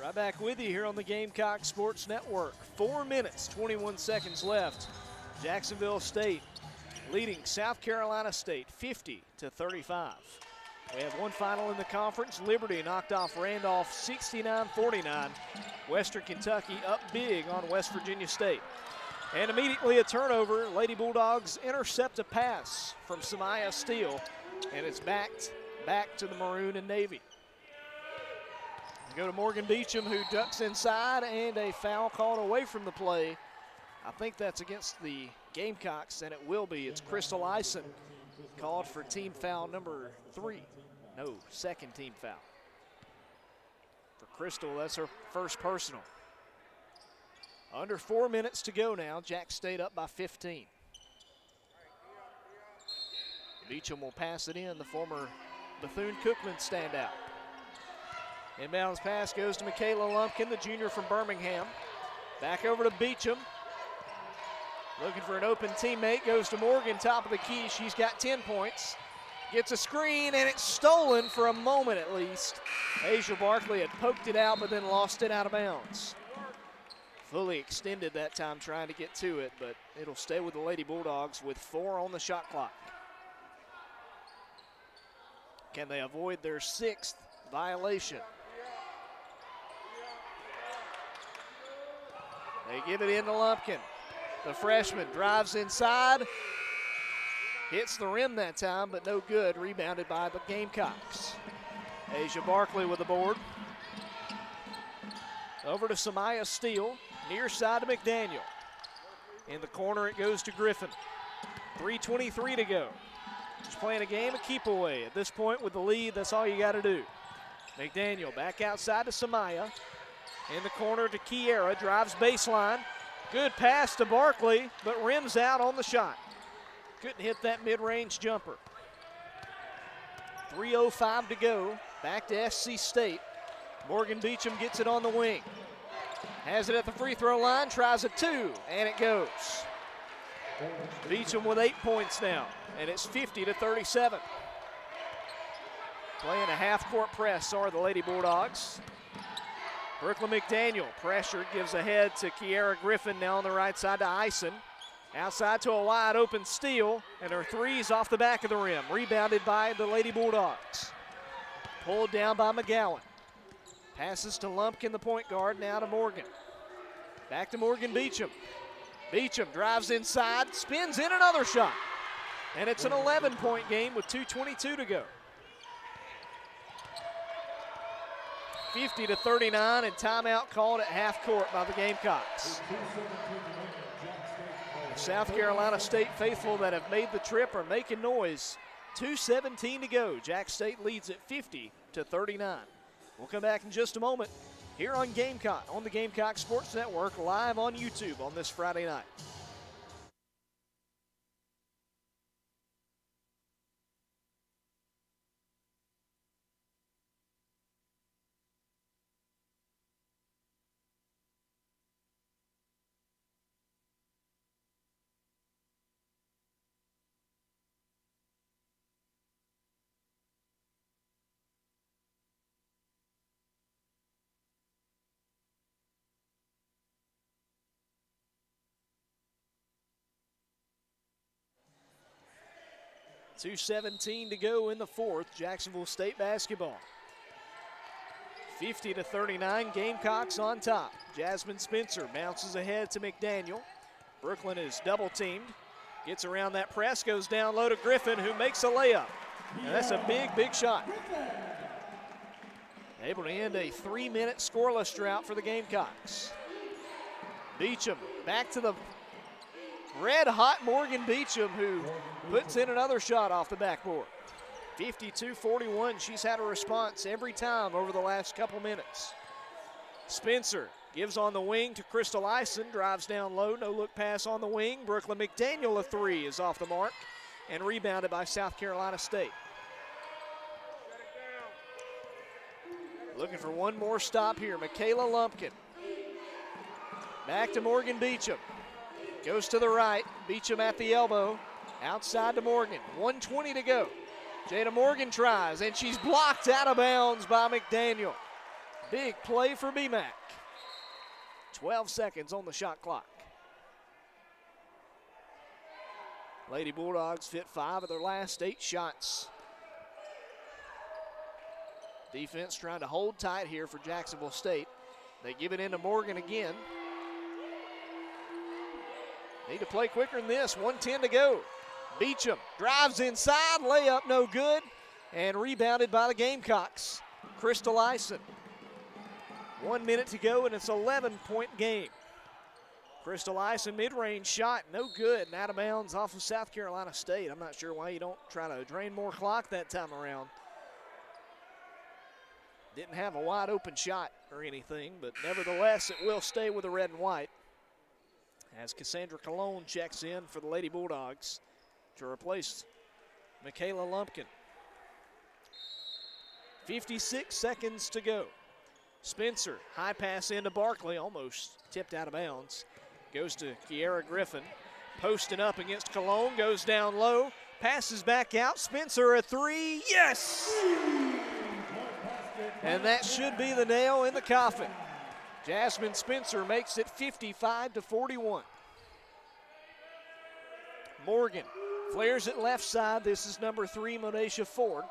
Right back with you here on the Gamecock Sports Network. 4 minutes, 21 seconds left. Jacksonville State leading South Carolina State 50-35. We have one final in the conference. Liberty knocked off Randolph 69-49. Western Kentucky up big on West Virginia State. And immediately a turnover. Lady Bulldogs intercept a pass from Samaya Steele, and it's back to the Maroon and Navy. Go to Morgan Beecham, who ducks inside, and a foul called away from the play. I think that's against the Gamecocks, and it will be. It's Crystal Ison called for team foul number 3. No, second team foul. For Crystal, that's her first personal. Under 4 minutes to go now. Jack State up by 15. Beecham will pass it in, the former Bethune-Cookman standout. Inbounds pass goes to Michaela Lumpkin, the junior from Birmingham. Back over to Beecham. Looking for an open teammate, goes to Morgan, top of the key. She's got 10 points. Gets a screen, and it's stolen for a moment at least. Asia Barkley had poked it out, but then lost it out of bounds. Fully extended that time trying to get to it, but it'll stay with the Lady Bulldogs with 4 on the shot clock. Can they avoid their 6th violation? They give it in to Lumpkin. The freshman drives inside, hits the rim that time, but no good. Rebounded by the Gamecocks. Asia Barkley with the board. Over to Samaya Steele, near side to McDaniel. In the corner it goes to Griffin. 3:23 to go. Just playing a game of keep away. At this point with the lead, that's all you got to do. McDaniel back outside to Samaya. In the corner to Kiera, drives baseline. Good pass to Barkley, but rims out on the shot. Couldn't hit that mid-range jumper. 3:05 to go. Back to SC State. Morgan Beecham gets it on the wing. Has it at the free throw line, tries a 2, and it goes. Beecham with 8 points now, and it's 50-37. Playing a half-court press are the Lady Bulldogs. Brooklyn McDaniel, pressured, gives ahead to Kiera Griffin, now on the right side to Ison. Outside to a wide open Steele, and her three's off the back of the rim. Rebounded by the Lady Bulldogs. Pulled down by McGowan. Passes to Lumpkin, the point guard, now to Morgan. Back to Morgan Beecham. Beecham drives inside, spins in another shot. And it's an 11-point game with 2:22 to go. 50-39, and timeout called at half court by the Gamecocks. The South Carolina State faithful that have made the trip are making noise. 2:17 to go. Jack State leads at 50-39. We'll come back in just a moment here on Gamecock, on the Gamecock Sports Network, live on YouTube on this Friday night. .217 to go in the fourth. Jacksonville State basketball. 50-39, Gamecocks on top. Jasmine Spencer bounces ahead to McDaniel. Brooklyn is double teamed. Gets around that press, goes down low to Griffin, who makes a layup. And that's a big, big shot. Able to end a 3-minute scoreless drought for the Gamecocks. Beecham back to the red-hot Morgan Beecham, who puts in another shot off the backboard. 52-41, she's had a response every time over the last couple minutes. Spencer gives on the wing to Crystal Ison, drives down low, no-look pass on the wing. Brooklyn McDaniel, a 3, is off the mark and rebounded by South Carolina State. Looking for one more stop here, Michaela Lumpkin. Back to Morgan Beecham. Goes to the right, Beecham at the elbow. Outside to Morgan, 1:20 to go. Jada Morgan tries, and she's blocked out of bounds by McDaniel. Big play for BMAC. 12 seconds on the shot clock. Lady Bulldogs hit 5 of their last 8 shots. Defense trying to hold tight here for Jacksonville State. They give it into Morgan again. Need to play quicker than this, 1:10 to go. Beecham drives inside, layup no good, and rebounded by the Gamecocks. Crystal Ison. 1 minute to go, and it's an 11-point game. Crystal Ison mid-range shot, no good, and out of bounds off of South Carolina State. I'm not sure why you don't try to drain more clock that time around. Didn't have a wide open shot or anything, but nevertheless, it will stay with the red and white as Cassandra Colon checks in for the Lady Bulldogs to replace Michaela Lumpkin. 56 seconds to go. Spencer, high pass into Barkley, almost tipped out of bounds. Goes to Kiara Griffin, posting up against Colon, goes down low, passes back out. Spencer, a three, yes! And that should be the nail in the coffin. Jasmine Spencer makes it 55-41. Morgan flares it left side. This is number 3, Monacia Ford.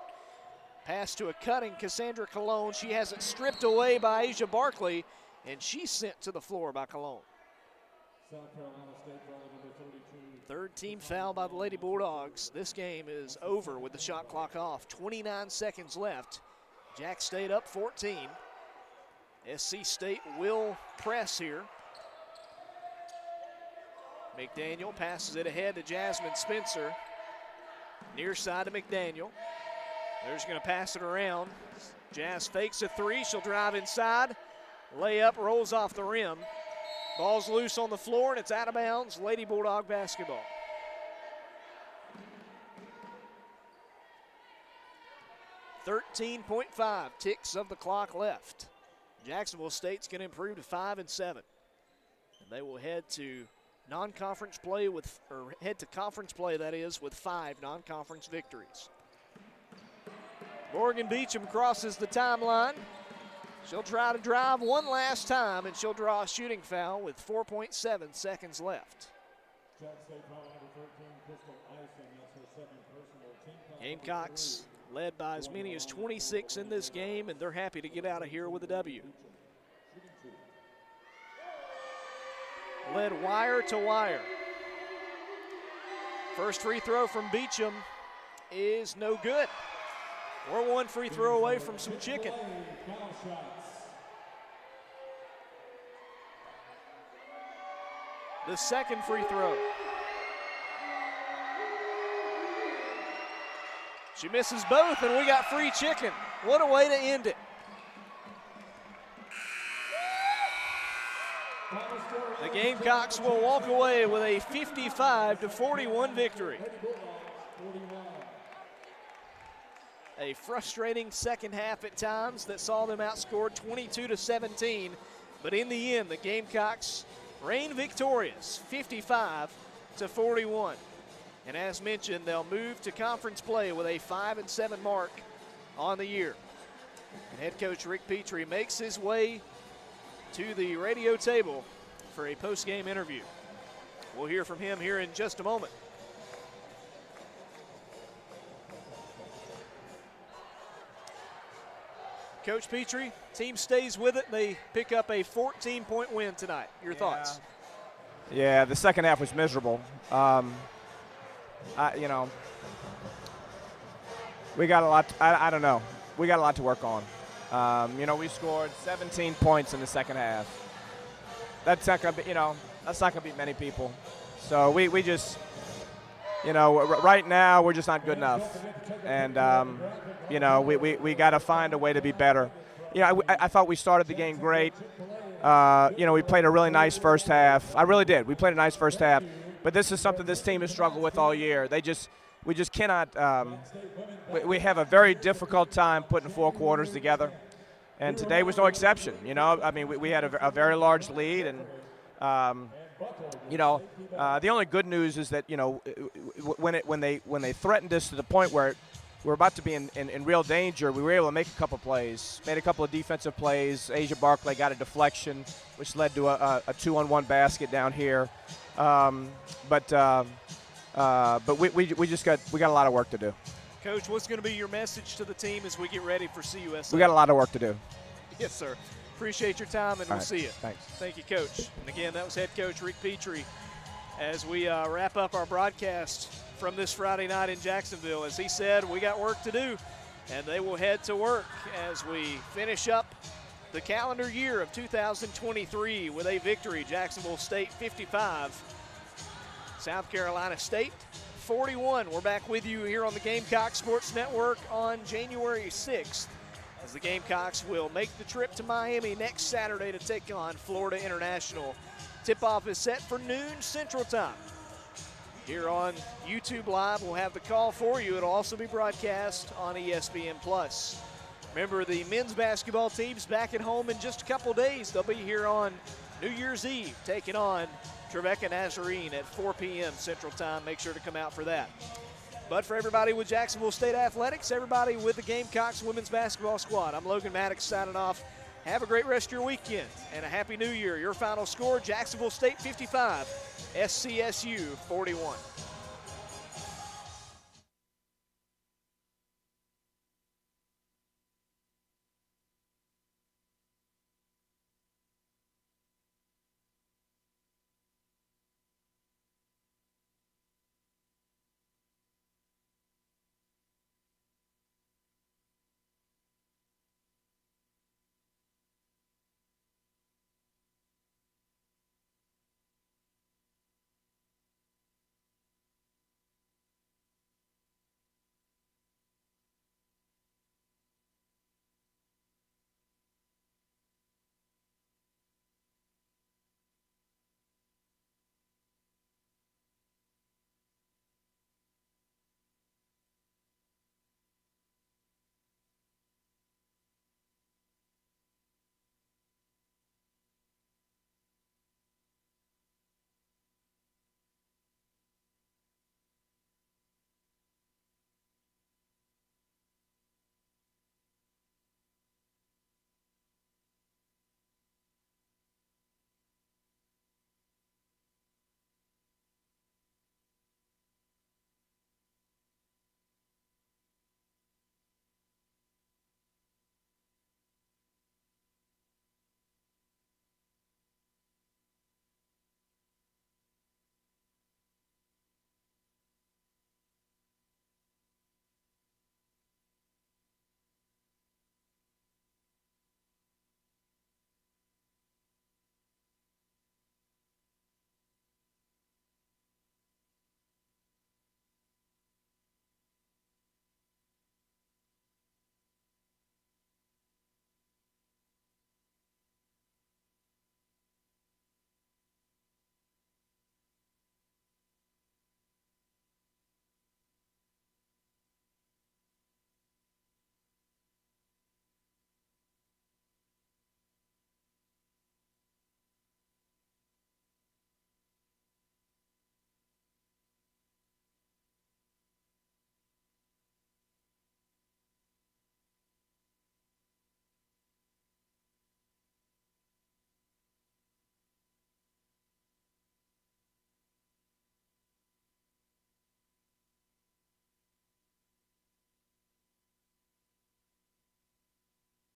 Pass to a cutting Cassandra Colon. She has it stripped away by Asia Barkley, and she's sent to the floor by Colon. South Carolina State foul number 32. Third team foul by the Lady Bulldogs. This game is over with the shot clock off. 29 seconds left. Jack State up 14. SC State will press here. McDaniel passes it ahead to Jasmine Spencer. Near side to McDaniel. They're just going to pass it around. Jazz fakes a three. She'll drive inside. Layup rolls off the rim. Ball's loose on the floor, and it's out of bounds. Lady Bulldog basketball. .5 ticks of the clock left. Jacksonville State's going to improve to 5-7. And they will head to non-conference play head to conference play, that is, with 5 non-conference victories. Morgan Beecham crosses the timeline. She'll try to drive one last time, and she'll draw a shooting foul with 4.7 seconds left. Jack State foul number 13, Crystal Ison. That's her second personal team foul. Gamecocks led by as many as 26 in this game, and they're happy to get out of here with a W. Led wire to wire. First free throw from Beecham is no good. We're one free throw away from some chicken. The second free throw. She misses both, and we got free chicken. What a way to end it. The Gamecocks will walk away with a 55-41 victory. A frustrating second half at times that saw them outscored 22-17, but in the end, the Gamecocks reign victorious, 55-41. And as mentioned, they'll move to conference play with a 5-7 mark on the year. And head coach Rick Petrie makes his way to the radio table for a post-game interview. We'll hear from him here in just a moment. Coach Petrie, team stays with it. They pick up a 14-point win tonight. Your thoughts? Yeah, the second half was miserable. We got a lot. I don't know. We got a lot to work on. We scored 17 points in the second half. That's not gonna be. That's not gonna beat many people. So we just. Right now we're just not good enough, and we got to find a way to be better. I thought we started the game great. We played a really nice first half. I really did. We played a nice first half, but this is something this team has struggled with all year. We just cannot. We have a very difficult time putting 4 quarters together, and today was no exception. We had a very large lead, and. The only good news is that when they threatened us to the point where we're about to be in real danger, we were able to make a couple plays, made a couple of defensive plays. Asia Barkley got a deflection, which led to a 2-on-1 basket down here. But we got a lot of work to do. Coach, what's going to be your message to the team as we get ready for CUSA? We got a lot of work to do. Yes, sir. Appreciate your time, and we'll see you. Thanks. Thank you, Coach. And again, that was head coach Rick Petrie as we wrap up our broadcast from this Friday night in Jacksonville. As he said, we got work to do, and they will head to work as we finish up the calendar year of 2023 with a victory. Jacksonville State 55, South Carolina State 41. We're back with you here on the Gamecock Sports Network on January 6th as the Gamecocks will make the trip to Miami next Saturday to take on Florida International. Tip-off is set for noon Central Time. Here on YouTube Live, we'll have the call for you. It'll also be broadcast on ESPN+. Remember, the men's basketball team's back at home in just a couple days. They'll be here on New Year's Eve, taking on Trevecca Nazarene at 4 p.m. Central Time. Make sure to come out for that. But for everybody with Jacksonville State Athletics, everybody with the Gamecocks women's basketball squad, I'm Logan Maddox signing off. Have a great rest of your weekend and a Happy New Year. Your final score, Jacksonville State 55, SCSU 41.